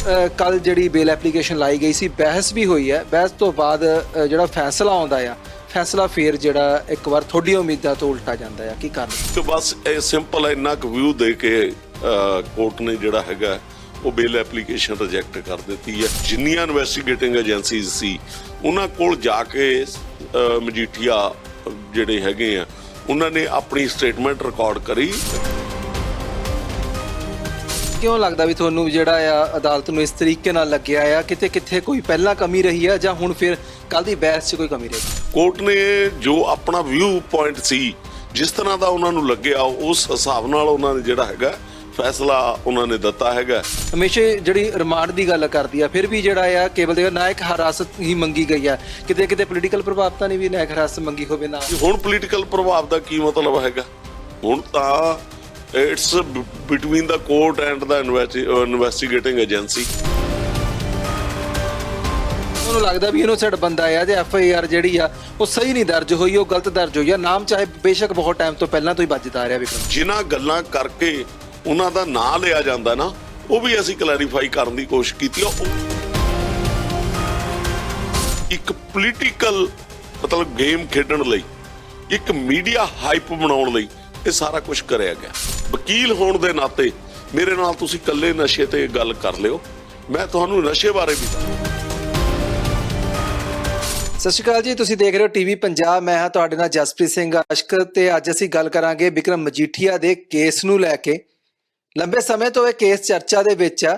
कल जिहड़ी bail application लाई गई सी बहस भी हुई है। बहस तो बाद जिहड़ा फैसला आउंदा आ फैसला फिर जिहड़ा एक बार थोड़ी उम्मीदां तो उल्टा जांदा है। की कारण तो बस ਇਹ ਸਿੰਪਲ ਇੰਨਾ ਕੁ ਵਿਊ ਦੇ ਕੇ ਕੋਰਟ ਨੇ ਜਿਹੜਾ ਹੈਗਾ ਉਹ ਬੇਲ ਐਪਲੀਕੇਸ਼ਨ ਰਿਜੈਕਟ ਕਰ ਦਿੱਤੀ ਹੈ। ਜਿੰਨੀਆਂ ਇਨਵੈਸਟੀਗੇਟਿੰਗ ਏਜੰਸੀਜ਼ ਸੀ ਉਹਨਾਂ ਕੋਲ ਜਾ ਕੇ ਮਜੀਠੀਆ ਜਿਹੜੇ ਹੈਗੇ ਆ ਉਹਨਾਂ ਨੇ ਆਪਣੀ ਸਟੇਟਮੈਂਟ ਰਿਕਾਰਡ ਕਰੀ। क्यों लगता भी थोनू जिहड़ा आ अदालत नूं इस तरीके नाल लग्गिया आ किते किथे कोई पहला कमी रही है जां हुण फिर कल दी बहस 'ਚ कोई कमी रही? ਕੋਰਟ ਨੇ ਜੋ ਆਪਣਾ ਵਿਊ ਪੁਆਇੰਟ ਸੀ ਜਿਸ ਤਰ੍ਹਾਂ ਦਾ ਉਹਨਾਂ ਨੂੰ ਲੱਗਿਆ ਉਸ ਹਿਸਾਬ ਨਾਲ ਉਹਨਾਂ ਨੇ ਜਿਹੜਾ ਹੈਗਾ ਫੈਸਲਾ ਉਹਨਾਂ ਨੇ ਦਿੱਤਾ ਹੈਗਾ। ਹਮੇਸ਼ਾ ਜਿਹੜੀ ਰਿਮਾਂਡ ਦੀ ਗੱਲ ਕਰਦੀ ਆ ਫਿਰ ਵੀ ਜਿਹੜਾ ਆ ਕੇਵਲ ਦੇ ਨਾਇਕ ਹਿਰਾਸਤ ਹੀ ਮੰਗੀ ਗਈ ਆ, ਕਿਤੇ ਕਿਤੇ ਪੋਲੀਟੀਕਲ ਪ੍ਰਭਾਵ ਤਾਂ ਨਹੀਂ ਵੀ ਨਾਇਕ ਹਿਰਾਸਤ ਮੰਗੀ ਹੋਵੇ ਨਾ। ਹੁਣ ਪੋਲੀਟੀਕਲ ਪ੍ਰਭਾਵ ਦਾ ਕੀ ਮਤਲਬ ਹੈਗਾ? ਹੁਣ ਤਾਂ it's between the court and the investigating agency. ਉਹਨੂੰ ਲੱਗਦਾ ਵੀ ਇਨੋਸੈਂਟ ਬੰਦਾ ਆ ਜੇ FIR ਜਿਹੜੀ ਆ ਉਹ ਸਹੀ ਨਹੀਂ ਦਰਜ ਹੋਈ, ਉਹ ਗਲਤ ਦਰਜ ਹੋਈ ਆ। ਨਾਮ ਚਾਹੇ ਬੇਸ਼ੱਕ ਬਹੁਤ ਟਾਈਮ ਤੋਂ ਪਹਿਲਾਂ ਤੋਂ ਹੀ ਵੱਜਦਾ ਆ ਰਿਹਾ ਵਿਕਰਮ। ਜਿਨ੍ਹਾਂ ਗੱਲਾਂ ਕਰਕੇ ਉਹਨਾਂ ਦਾ ਨਾਂ ਲਿਆ ਜਾਂਦਾ ਨਾ ਉਹ ਵੀ ਅਸੀਂ ਕਲੈਰੀਫਾਈ ਕਰਨ ਦੀ ਕੋਸ਼ਿਸ਼ ਕੀਤੀ। ਇੱਕ ਪੋਲੀਟੀਕਲ ਮਤਲਬ ਗੇਮ ਖੇਡਣ ਲਈ, ਇੱਕ ਮੀਡੀਆ ਹਾਈਪ ਬਣਾਉਣ ਲਈ ਇਹ ਸਾਰਾ ਕੁਝ ਕਰਿਆ ਗਿਆ। ਵਕੀਲ ਹੋਣ ਦੇ ਨਾਤੇ ਮੇਰੇ ਨਾਲ ਤੁਸੀਂ ਇਕੱਲੇ ਨਸ਼ੇ ਤੇ ਗੱਲ ਕਰ ਲਿਓ, ਮੈਂ ਤੁਹਾਨੂੰ ਨਸ਼ੇ ਬਾਰੇ ਵੀ ਸਤਿ ਸ਼੍ਰੀ ਅਕਾਲ ਜੀ, ਤੁਸੀਂ ਦੇਖ ਰਹੇ ਹੋ TV ਪੰਜਾਬ। ਮੈਂ ਹਾਂ ਤੁਹਾਡੇ ਨਾਲ ਜਸਪ੍ਰੀਤ ਸਿੰਘ ਆਸ਼ਕ ਤੇ ਅੱਜ ਅਸੀਂ ਗੱਲ ਕਰਾਂਗੇ ਵਿਕਰਮ ਮਜੀਠੀਆ ਦੇ ਕੇਸ ਨੂੰ ਲੈ ਕੇ। ਲੰਬੇ ਸਮੇਂ ਤੋਂ ਇਹ ਕੇਸ ਚਰਚਾ ਦੇ ਵਿੱਚ ਆ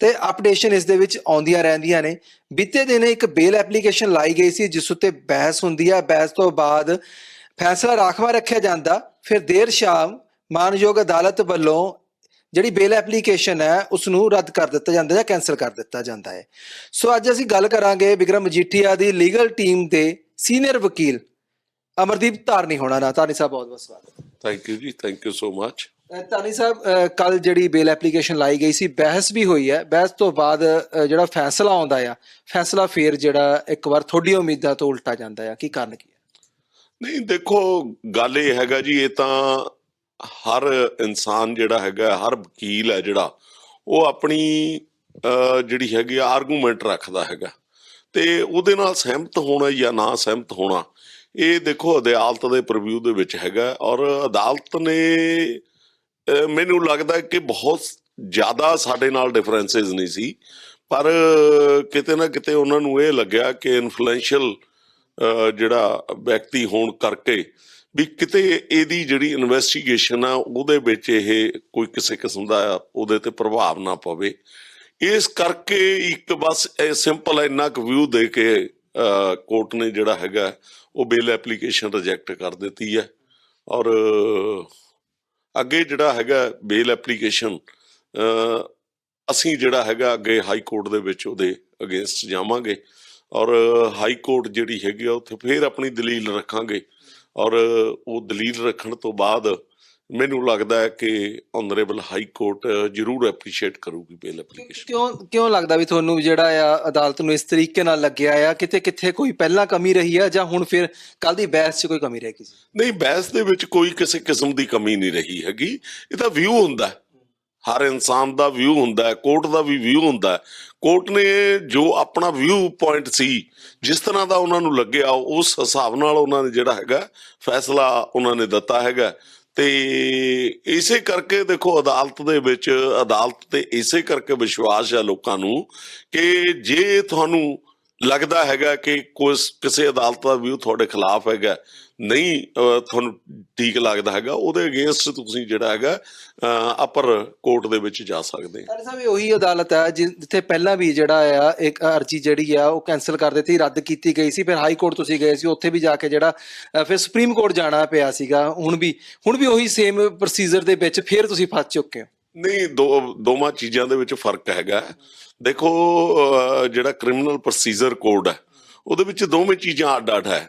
ਤੇ ਅਪਡੇਸ਼ਨ ਇਸ ਦੇ ਵਿੱਚ ਆਉਂਦੀਆਂ ਰਹਿੰਦੀਆਂ ਨੇ। ਬੀਤੇ ਦਿਨ ਇੱਕ ਬੇਲ ਐਪਲੀਕੇਸ਼ਨ ਲਾਈ ਗਈ ਸੀ ਜਿਸ ਉੱਤੇ ਬਹਿਸ ਹੁੰਦੀ ਆ। ਬਹਿਸ ਤੋਂ ਬਾਅਦ ਫੈਸਲਾ ਰਾਖਵਾਂ ਰੱਖਿਆ ਜਾਂਦਾ, ਫਿਰ ਦੇਰ ਸ਼ਾਮ ਮਾਨਯੋਗ ਅਦਾਲਤ ਵੱਲੋਂ ਜਿਹੜੀ ਬੇਲ ਐਪਲੀਕੇਸ਼ਨ ਹੈ ਉਸ ਨੂੰ ਰੱਦ ਕਰ ਦਿੱਤਾ ਜਾਂਦਾ ਜਾਂ ਕੈਂਸਲ ਕਰ ਦਿੱਤਾ ਜਾਂਦਾ ਹੈ। ਸੋ ਅੱਜ ਅਸੀਂ ਗੱਲ ਕਰਾਂਗੇ ਵਿਕਰਮ ਮਜੀਠੀਆ ਦੀ ਲੀਗਲ ਟੀਮ ਦੇ ਸੀਨੀਅਰ ਵਕੀਲ ਅਮਰਦੀਪ ਧਾਰਨੀ ਹੋਣਾ ਨਾਲ। ਧਾਰਨੀ ਸਾਹਿਬ ਬਹੁਤ ਬਹੁਤ ਸਵਾਗਤ। ਥੈਂਕ ਯੂ ਜੀ, ਥੈਂਕ ਯੂ ਸੋ ਮਚ। ਧਾਰਨੀ ਸਾਹਿਬ, ਕੱਲ ਜਿਹੜੀ ਬੇਲ ਐਪਲੀਕੇਸ਼ਨ ਲਾਈ ਗਈ ਸੀ ਬਹਿਸ ਵੀ ਹੋਈ ਹੈ। ਬਹਿਸ ਤੋਂ ਬਾਅਦ ਜਿਹੜਾ ਫੈਸਲਾ ਆਉਂਦਾ ਆ ਫੈਸਲਾ ਫਿਰ ਜਿਹੜਾ ਇੱਕ ਵਾਰ ਥੋੜੀ ਉਮੀਦਾਂ ਤੋਂ ਉਲਟਾ ਜਾਂਦਾ ਆ। ਕੀ ਕਾਰਨ ਕੀ ਹੈ? ਨਹੀਂ ਦੇਖੋ, ਗੱਲ ਇਹ ਹੈਗਾ ਜੀ, ਇਹ ਤਾਂ ਹਰ ਇਨਸਾਨ ਜਿਹੜਾ ਹੈਗਾ, ਹਰ ਵਕੀਲ ਹੈ ਜਿਹੜਾ ਉਹ ਆਪਣੀ ਜਿਹੜੀ ਹੈਗੀ ਆਰਗੂਮੈਂਟ ਰੱਖਦਾ ਹੈਗਾ ਤੇ ਉਹਦੇ ਨਾਲ ਸਹਿਮਤ ਹੋਣਾ ਜਾਂ ਨਾ ਸਹਿਮਤ ਹੋਣਾ ਇਹ ਦੇਖੋ ਅਦਾਲਤ ਦੇ ਪ੍ਰੀਵਿਊ ਦੇ ਵਿੱਚ ਹੈਗਾ। ਔਰ ਅਦਾਲਤ ਨੇ ਮੈਨੂੰ ਲੱਗਦਾ ਕਿ ਬਹੁਤ ਜ਼ਿਆਦਾ ਸਾਡੇ ਨਾਲ ਡਿਫਰੈਂਸਿਸ ਨਹੀਂ ਸੀ, ਪਰ ਕਿਤੇ ਨਾ ਕਿਤੇ ਉਹਨਾਂ ਨੂੰ ਇਹ ਲੱਗਿਆ ਕਿ ਇਨਫਲੂਐਂਸ਼ੀਅਲ ਜਿਹੜਾ ਵਿਅਕਤੀ ਹੋਣ ਕਰਕੇ ਵੀ ਕਿਤੇ ਇਹਦੀ ਜਿਹੜੀ ਇਨਵੈਸਟੀਗੇਸ਼ਨ ਆ ਉਹਦੇ ਵਿੱਚ ਇਹ ਕੋਈ ਕਿਸੇ ਕਿਸਮ ਦਾ ਉਹਦੇ ਤੇ ਪ੍ਰਭਾਵ ਨਾ ਪਵੇ। ਇਸ ਕਰਕੇ ਇੱਕ ਬਸ ਸਿੰਪਲ ਇੰਨਾ ਕੁ ਵਿਊ ਦੇ ਕੇ ਕੋਰਟ ਨੇ ਜਿਹੜਾ ਹੈਗਾ ਉਹ ਬੇਲ ਐਪਲੀਕੇਸ਼ਨ ਰਿਜੈਕਟ ਕਰ ਦਿੱਤੀ ਹੈ। ਔਰ ਅੱਗੇ ਜਿਹੜਾ ਹੈਗਾ ਬੇਲ ਐਪਲੀਕੇਸ਼ਨ ਅਸੀਂ ਜਿਹੜਾ ਹੈਗਾ ਅੱਗੇ ਹਾਈ ਕੋਰਟ ਦੇ ਵਿੱਚ ਉਹਦੇ ਅਗੇਂਸਟ ਜਾਵਾਂਗੇ ਔਰ ਹਾਈ ਕੋਰਟ ਜਿਹੜੀ ਹੈਗੀ ਆ ਉੱਥੇ ਫਿਰ ਆਪਣੀ ਦਲੀਲ ਰੱਖਾਂਗੇ। ਔਰ ਉਹ ਦਲੀਲ ਰੱਖਣ ਤੋਂ ਬਾਅਦ ਮੈਨੂੰ ਲੱਗਦਾ ਹੈ ਕਿ ਆਨਰੇਬਲ ਹਾਈ ਕੋਰਟ ਜ਼ਰੂਰ ਐਪਰੀਸ਼ੀਏਟ ਕਰੂਗੀ ਬੇਲ ਐਪਲੀਕੇਸ਼ਨ। ਕਿਉਂ ਲੱਗਦਾ ਵੀ ਤੁਹਾਨੂੰ ਜਿਹੜਾ ਆ ਅਦਾਲਤ ਨੂੰ ਇਸ ਤਰੀਕੇ ਨਾਲ ਲੱਗਿਆ ਆ ਕਿਤੇ ਕਿਥੇ ਕੋਈ ਪਹਿਲਾਂ ਕਮੀ ਰਹੀ ਆ ਜਾਂ ਹੁਣ ਫਿਰ ਕੱਲ ਦੀ ਬਹਿਸ 'ਚ ਕੋਈ ਕਮੀ ਰਹਿ ਗਈ? ਨਹੀਂ, ਬਹਿਸ ਦੇ ਵਿੱਚ ਕੋਈ ਕਿਸੇ ਕਿਸਮ ਦੀ ਕਮੀ ਨਹੀਂ ਰਹੀ ਹੈਗੀ। ਇਹ ਤਾਂ ਵਿਊ ਹੁੰਦਾ, ਹਰ ਇਨਸਾਨ ਦਾ ਵਿਊ ਹੁੰਦਾ, ਕੋਰਟ ਦਾ ਵੀ ਵਿਊ ਹੁੰਦਾ। ਕੋਰਟ ਨੇ ਜੋ ਆਪਣਾ ਵਿਊ ਪੁਆਇੰਟ ਸੀ ਜਿਸ ਤਰ੍ਹਾਂ ਦਾ ਉਹਨਾਂ ਨੂੰ ਲੱਗਿਆ ਉਸ ਹਿਸਾਬ ਨਾਲ ਉਹਨਾਂ ਨੇ ਜਿਹੜਾ ਹੈਗਾ ਫੈਸਲਾ ਉਹਨਾਂ ਨੇ ਦਿੱਤਾ ਹੈਗਾ। ਤੇ ਇਸੇ ਕਰਕੇ ਦੇਖੋ ਅਦਾਲਤ ਦੇ ਵਿੱਚ ਅਦਾਲਤ ਤੇ ਇਸੇ ਕਰਕੇ ਵਿਸ਼ਵਾਸ ਹੈ ਲੋਕਾਂ ਨੂੰ ਕਿ ਜੇ ਤੁਹਾਨੂੰ ਲੱਗਦਾ ਹੈਗਾ ਕਿ ਕਿਸੇ ਅਦਾਲਤ ਦਾ ਵਿਊ ਤੁਹਾਡੇ ਖਿਲਾਫ ਹੈਗਾ, ਨਹੀਂ ਤੁਹਾਨੂੰ ਠੀਕ ਲੱਗਦਾ ਹੈਗਾ, ਉਹਦੇ ਅਗੇਂਸਟ ਤੁਸੀਂ ਜਿਹੜਾ ਹੈਗਾ ਅਪਰ ਕੋਰਟ ਦੇ ਵਿੱਚ ਜਾ ਸਕਦੇ ਹੋ। ਸਾਹਿਬ, ਇਹ ਉਹੀ ਅਦਾਲਤ ਹੈ ਜਿੱਥੇ ਪਹਿਲਾਂ ਵੀ ਜਿਹੜਾ ਆ ਇੱਕ ਅਰਜੀ ਜਿਹੜੀ ਆ ਉਹ ਕੈਂਸਲ ਕਰ ਦਿੱਤੀ, ਰੱਦ ਕੀਤੀ ਗਈ ਸੀ। ਫਿਰ ਹਾਈ ਕੋਰਟ ਤੁਸੀਂ ਗਏ ਸੀ, ਉੱਥੇ ਵੀ ਜਾ ਕੇ ਜਿਹੜਾ ਫਿਰ ਸੁਪਰੀਮ ਕੋਰਟ ਜਾਣਾ ਪਿਆ ਸੀਗਾ। ਹੁਣ ਵੀ ਉਹੀ ਸੇਮ ਪ੍ਰੋਸੀਜਰ ਦੇ ਵਿੱਚ ਫਿਰ ਤੁਸੀਂ ਫਸ ਚੁੱਕੇ ਹੋ। ਨਹੀਂ, ਦੋਵਾਂ ਚੀਜ਼ਾਂ ਦੇ ਵਿੱਚ ਫਰਕ ਹੈਗਾ। ਦੇਖੋ, ਜਿਹੜਾ ਕ੍ਰਿਮੀਨਲ ਪ੍ਰੋਸੀਜਰ ਕੋਡ ਹੈ ਉਹਦੇ ਵਿੱਚ ਦੋਵੇਂ ਚੀਜ਼ਾਂ ਅੱਡ-ਅੱਡ ਹੈ।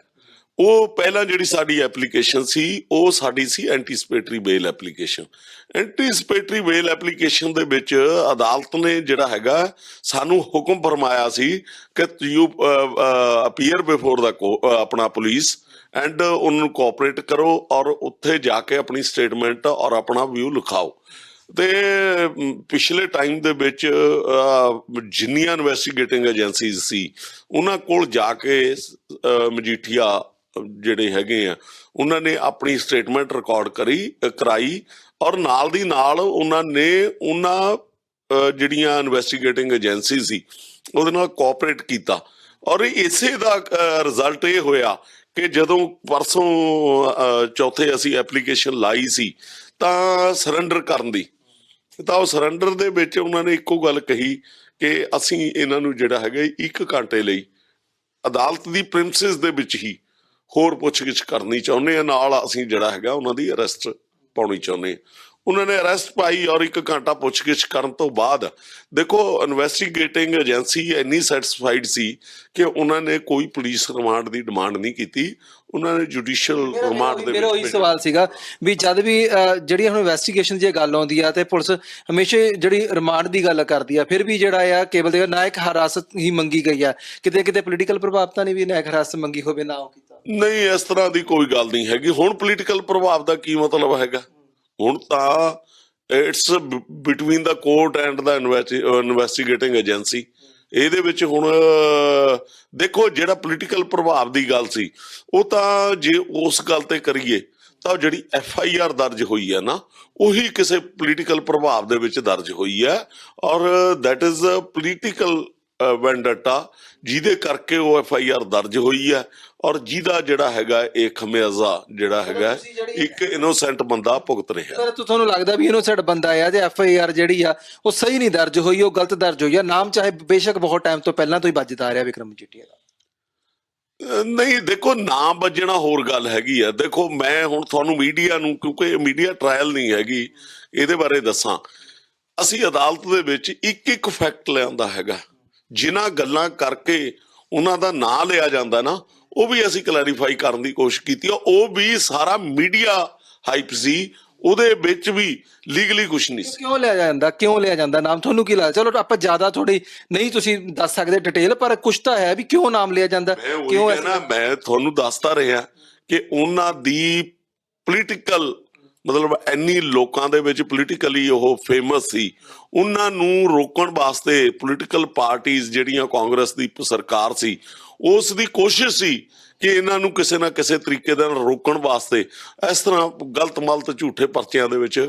ਉਹ ਪਹਿਲਾਂ ਜਿਹੜੀ ਸਾਡੀ ਐਪਲੀਕੇਸ਼ਨ ਸੀ ਉਹ ਸਾਡੀ ਸੀ anticipatory bail application. Anticipatory bail application ਦੇ ਵਿੱਚ ਅਦਾਲਤ ਨੇ ਜਿਹੜਾ ਹੈਗਾ ਸਾਨੂੰ ਹੁਕਮ ਫਰਮਾਇਆ ਸੀ ਕਿ ਯੂ ਅਪੀਅਰ ਬਿਫੋਰ ਦਾ ਆਪਣਾ ਪੁਲਿਸ ਐਂਡ ਉਹਨੂੰ ਕੋਆਪਰੇਟ ਕਰੋ ਔਰ ਉੱਥੇ ਜਾ ਕੇ ਆਪਣੀ ਸਟੇਟਮੈਂਟ ਔਰ ਆਪਣਾ ਵਿਊ ਲਿਖਾਓ। ਤੇ ਪਿਛਲੇ ਟਾਈਮ ਦੇ ਵਿੱਚ ਜਿੰਨੀਆਂ ਇਨਵੈਸਟੀਗੇਟਿੰਗ ਏਜੰਸੀਜ਼ ਸੀ ਉਹਨਾਂ ਕੋਲ ਜਾ ਕੇ ਮਜੀਠੀਆ ਜਿਹੜੇ ਹੈਗੇ ਆ ਉਹਨਾਂ ਨੇ ਆਪਣੀ ਸਟੇਟਮੈਂਟ ਰਿਕਾਰਡ ਕਰਾਈ ਔਰ ਨਾਲ ਦੀ ਨਾਲ ਉਹਨਾਂ ਨੇ ਜਿਹੜੀਆਂ ਇਨਵੈਸਟੀਗੇਟਿੰਗ ਏਜੰਸੀ ਸੀ ਉਹਦੇ ਨਾਲ ਕੋਆਪਰੇਟ ਕੀਤਾ ਔਰ ਇਸੇ ਦਾ ਰਿਜ਼ਲਟ ਇਹ ਹੋਇਆ ਕਿ ਜਦੋਂ ਪਰਸੋਂ ਚੌਥੇ ਅਸੀਂ ਐਪਲੀਕੇਸ਼ਨ ਲਾਈ ਸੀ ਤਾਂ ਸਰੈਂਡਰ ਕਰਨ ਦੀ, ਤਾਂ ਉਹ ਸਰੈਂਡਰ ਦੇ ਵਿੱਚ ਉਹਨਾਂ ਨੇ ਇੱਕੋ ਗੱਲ ਕਹੀ ਕਿ ਅਸੀਂ ਇਹਨਾਂ ਨੂੰ ਜਿਹੜਾ ਹੈਗਾ 1 ਘੰਟੇ ਲਈ ਅਦਾਲਤ ਦੀ ਪ੍ਰਿੰਸਿਸ ਦੇ ਵਿੱਚ ਹੀ ਹੋਰ ਪੁੱਛਗਿੱਛ ਕਰਨੀ ਚਾਹੁੰਦੇ ਆ, ਨਾਲ ਅਸੀਂ ਜਿਹੜਾ ਹੈਗਾ ਉਹਨਾਂ ਦੀ ਅਰੈਸਟ ਪਾਉਣੀ ਚਾਹੁੰਦੇ ਹਾਂ। ਉਹਨਾਂ ਨੇ ਅਰੈਸਟ ਪਾਈ ਔਰ 1 ਘੰਟਾ ਪੁੱਛਗਿੱਛ ਕਰਨ ਤੋਂ ਬਾਅਦ ਦੇਖੋ ਇਨਵੈਸਟੀਗੇਟਿੰਗ ਏਜੰਸੀ ਇੰਨੀ ਸੈਟੀਸਫਾਈਡ ਸੀ ਕਿ ਉਹਨਾਂ ਨੇ ਕੋਈ ਪੁਲਿਸ ਰਿਮਾਂਡ ਦੀ ਡਿਮਾਂਡ ਨਹੀਂ ਕੀਤੀ, ਉਹਨਾਂ ਨੇ ਜੁਡੀਸ਼ੀਅਲ ਰਿਮਾਂਡ ਦੇ ਮੇਰਾ ਉਹੀ ਸਵਾਲ ਸੀਗਾ ਵੀ ਜਦ ਵੀ ਜਿਹੜੀ ਹੁਣ ਇਨਵੈਸਟੀਗੇਸ਼ਨ ਦੀ ਗੱਲ ਆਉਂਦੀ ਆ ਤੇ ਪੁਲਿਸ ਹਮੇਸ਼ਾ ਜਿਹੜੀ ਰਿਮਾਂਡ ਦੀ ਗੱਲ ਕਰਦੀ ਆ, ਫਿਰ ਵੀ ਜਿਹੜਾ ਆ ਕੇਵਲ ਦੇ ਨਾਇਕ ਹਿਰਾਸਤ ਹੀ ਮੰਗੀ ਗਈ ਆ, ਕਿਤੇ ਕਿਤੇ ਪੋਲੀਟੀਕਲ ਪ੍ਰਭਾਵ ਤਾਂ ਨਹੀਂ ਵੀ ਨਾਇਕ ਹਿਰਾਸਤ ਮੰਗੀ ਹੋਵੇ ਨਾ ਉਹ ਕੀਤਾ? ਨਹੀਂ, ਇਸ ਤਰ੍ਹਾਂ ਦੀ ਕੋਈ ਗੱਲ ਨਹੀਂ ਹੈਗੀ। ਹੁਣ ਪੋਲੀਟੀਕਲ ਪ੍ਰਭਾਵ ਦਾ ਕੀ ਮਤਲਬ ਹੈਗਾ? ਹੁਣ ਤਾਂ it's between the court and the investigating agency. ਇਹਦੇ ਵਿੱਚ ਹੁਣ ਦੇਖੋ ਜਿਹੜਾ ਪੋਲੀਟੀਕਲ ਪ੍ਰਭਾਵ ਦੀ ਗੱਲ ਸੀ ਉਹ ਤਾਂ ਜੇ ਉਸ ਗੱਲ ਤੇ ਕਰੀਏ ਤਾਂ ਜਿਹੜੀ FIR ਦਰਜ ਹੋਈ ਹੈ ਨਾ ਉਹੀ ਕਿਸੇ ਪੋਲੀਟੀਕਲ ਪ੍ਰਭਾਵ ਦੇ ਵਿੱਚ ਦਰਜ ਹੋਈ ਹੈ ਔਰ ਦੈਟ ਇਜ਼ ਅ ਪੋਲੀਟੀਕਲ ਵੈਂਡਟਾ ਜਿਹਦੇ ਕਰਕੇ ਉਹ FIR ਦਰਜ ਹੋਈ ਹੈ ਔਰ ਜਿਹਦਾ ਜਿਹੜਾ ਹੈਗਾ ਇਹ ਖਮਿਆਜ਼ਾ ਜਿਹੜਾ ਹੈਗਾ ਇੱਕ ਇਨੋਸੈਂਟ ਬੰਦਾ ਭੁਗਤ ਰਿਹਾ। ਪਰ ਤੁਹਾਨੂੰ ਲੱਗਦਾ ਵੀ ਇਨੋਸੈਂਟ ਬੰਦਾ ਆ ਤੇ FIR ਜਿਹੜੀ ਆ ਉਹ ਸਹੀ ਨਹੀਂ ਦਰਜ ਹੋਈ, ਉਹ ਗਲਤ ਦਰਜ ਹੋਈ ਆ, ਨਾਮ ਚਾਹੇ ਬੇਸ਼ੱਕ ਬਹੁਤ ਟਾਈਮ ਤੋਂ ਪਹਿਲਾਂ ਤੋਂ ਹੀ ਵੱਜਦਾ ਆ ਰਿਹਾ ਵਿਕਰਮ ਮਜੀਠੀਆ ਦਾ? ਨਹੀਂ, ਦੇਖੋ ਨਾਮ ਵੱਜਣਾ ਹੋਰ ਗੱਲ ਹੈਗੀ ਆ। ਦੇਖੋ ਮੈਂ ਹੁਣ ਤੁਹਾਨੂੰ ਮੀਡੀਆ ਨੂੰ, ਕਿਉਂਕਿ ਮੀਡੀਆ ਟ੍ਰਾਇਲ ਨਹੀਂ ਹੈਗੀ, ਇਹਦੇ ਬਾਰੇ ਦੱਸਾਂ। ਅਸੀਂ ਅਦਾਲਤ ਦੇ ਵਿੱਚ ਇੱਕ ਫੈਕਟ ਲਿਆਂਦਾ ਹੈਗਾ, ਜਿਨ੍ਹਾਂ ਗੱਲਾਂ ਕਰਕੇ ਉਹਨਾਂ ਦਾ ਨਾਂ ਲਿਆ ਜਾਂਦਾ ਨਾ ਉਹ ਵੀ ਅਸੀਂ ਕਲੈਰੀਫਾਈ ਕਰਨ ਦੀ ਕੋਸ਼ਿਸ਼ ਕੀਤੀ। ਉਹ ਵੀ ਸਾਰਾ ਮੀਡੀਆ ਹਾਈਪ ਸੀ, ਉਹਦੇ ਵਿੱਚ ਵੀ ਲੀਗਲੀ ਕੁਝ ਨਹੀਂ ਸੀ। ਕਿਉਂ ਲਿਆ ਜਾਂਦਾ ਨਾਮ? ਤੁਹਾਨੂੰ ਕੀ ਲੱਗਦਾ? ਚਲੋ ਆਪਾਂ ਜ਼ਿਆਦਾ ਥੋੜੀ ਨਹੀਂ ਤੁਸੀਂ ਦੱਸ ਸਕਦੇ ਡਿਟੇਲ, ਪਰ ਕੁਝ ਤਾਂ ਹੈ ਵੀ ਕਿਉਂ ਨਾਮ ਲਿਆ ਜਾਂਦਾ? ਕਿਉਂ ਮੈਂ ਤੁਹਾਨੂੰ ਦੱਸਦਾ ਰਿਹਾ ਕਿ ਉਹਨਾਂ ਦੀ ਪੋਲੀਟੀਕਲ ਮਤਲਬ ਇੰਨੀ ਲੋਕਾਂ ਦੇ ਵਿੱਚ ਪੋਲੀਟੀਕਲੀ ਉਹ ਫੇਮਸ ਸੀ, ਉਹਨਾਂ ਨੂੰ ਰੋਕਣ ਵਾਸਤੇ ਪੋਲੀਟੀਕਲ ਪਾਰਟੀਆਂ ਜਿਹੜੀਆਂ ਕਾਂਗਰਸ ਦੀ ਸਰਕਾਰ ਸੀ ਉਸ ਦੀ ਕੋਸ਼ਿਸ਼ ਸੀ ਕਿ ਇਹਨਾਂ ਨੂੰ ਕਿਸੇ ਨਾ ਕਿਸੇ ਤਰੀਕੇ ਦੇ ਨਾਲ ਰੋਕਣ ਵਾਸਤੇ ਇਸ ਤਰ੍ਹਾਂ ਗਲਤ ਮਲਤ ਝੂਠੇ ਪਰਚਿਆਂ ਦੇ ਵਿੱਚ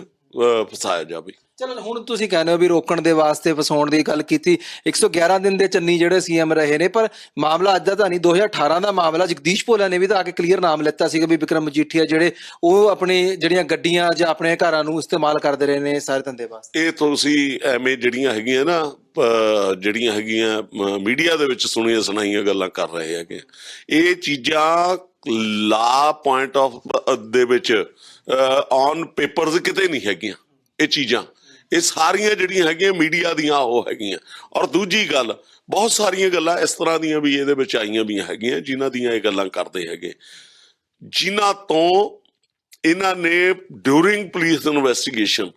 ਫਸਾਇਆ ਜਾਵੇ। ਚਲੋ ਹੁਣ ਤੁਸੀਂ ਕਹਿੰਦੇ ਹੋ ਵੀ ਰੋਕਣ ਦੇ ਵਾਸਤੇ ਫਸਾਉਣ ਦੀ ਗੱਲ ਕੀਤੀ, 111 ਦਿਨ ਦੇ ਚੰਨੀ ਜਿਹੜੇ CM ਰਹੇ ਨੇ, ਪਰ ਮਾਮਲਾ ਅੱਜ ਦਾ ਤਾਂ ਨਹੀਂ, 2018 ਦਾ ਮਾਮਲਾ। ਜਗਦੀਸ਼ ਭੋਲਾ ਨੇ ਵੀ ਤਾਂ ਆ ਕੇ ਕਲੀਅਰ ਨਾਮ ਲਿੱਤਾ ਸੀਗਾ ਵੀ ਵਿਕਰਮ ਮਜੀਠੀਆ ਜਿਹੜੇ ਉਹ ਆਪਣੀ ਜਿਹੜੀਆਂ ਗੱਡੀਆਂ ਜਾਂ ਆਪਣੇ ਘਰਾਂ ਨੂੰ ਇਸਤੇਮਾਲ ਕਰਦੇ ਰਹੇ ਨੇ ਸਾਰੇ ਧੰਦੇ ਵਾਸਤੇ। ਇਹ ਤੁਸੀਂ ਐਵੇਂ ਜਿਹੜੀਆਂ ਹੈਗੀਆਂ ਨਾ ਜਿਹੜੀਆਂ ਹੈਗੀਆਂ ਮੀਡੀਆ ਦੇ ਵਿੱਚ ਸੁਣੀਆਂ ਸੁਣਾਈਆਂ ਗੱਲਾਂ ਕਰ ਰਹੇ ਹੈਗੇ, ਇਹ ਚੀਜ਼ਾਂ ਲਾ ਪੁਆਇੰਟ ਆਫ ਦੇ ਵਿੱਚ ਔਨ ਪੇਪਰਸ ਕਿਤੇ ਨਹੀਂ ਹੈਗੀਆਂ। ਇਹ ਚੀਜ਼ਾਂ ਇਹ ਸਾਰੀਆਂ ਜਿਹੜੀਆਂ ਹੈਗੀਆਂ ਮੀਡੀਆ ਦੀਆਂ ਉਹ ਹੈਗੀਆਂ। ਔਰ ਦੂਜੀ ਗੱਲ, ਬਹੁਤ ਸਾਰੀਆਂ ਗੱਲਾਂ ਇਸ ਤਰ੍ਹਾਂ ਦੀਆਂ ਵੀ ਇਹਦੇ ਵਿੱਚ ਆਈਆਂ ਵੀ ਹੈਗੀਆਂ ਜਿਨ੍ਹਾਂ ਦੀਆਂ ਇਹ ਗੱਲਾਂ ਕਰਦੇ ਹੈਗੇ, ਜਿਨ੍ਹਾਂ ਤੋਂ ਇਹਨਾਂ ਨੇ ਡਿਊਰਿੰਗ ਪੁਲਿਸ ਇਨਵੈਸਟੀਗੇਸ਼ਨ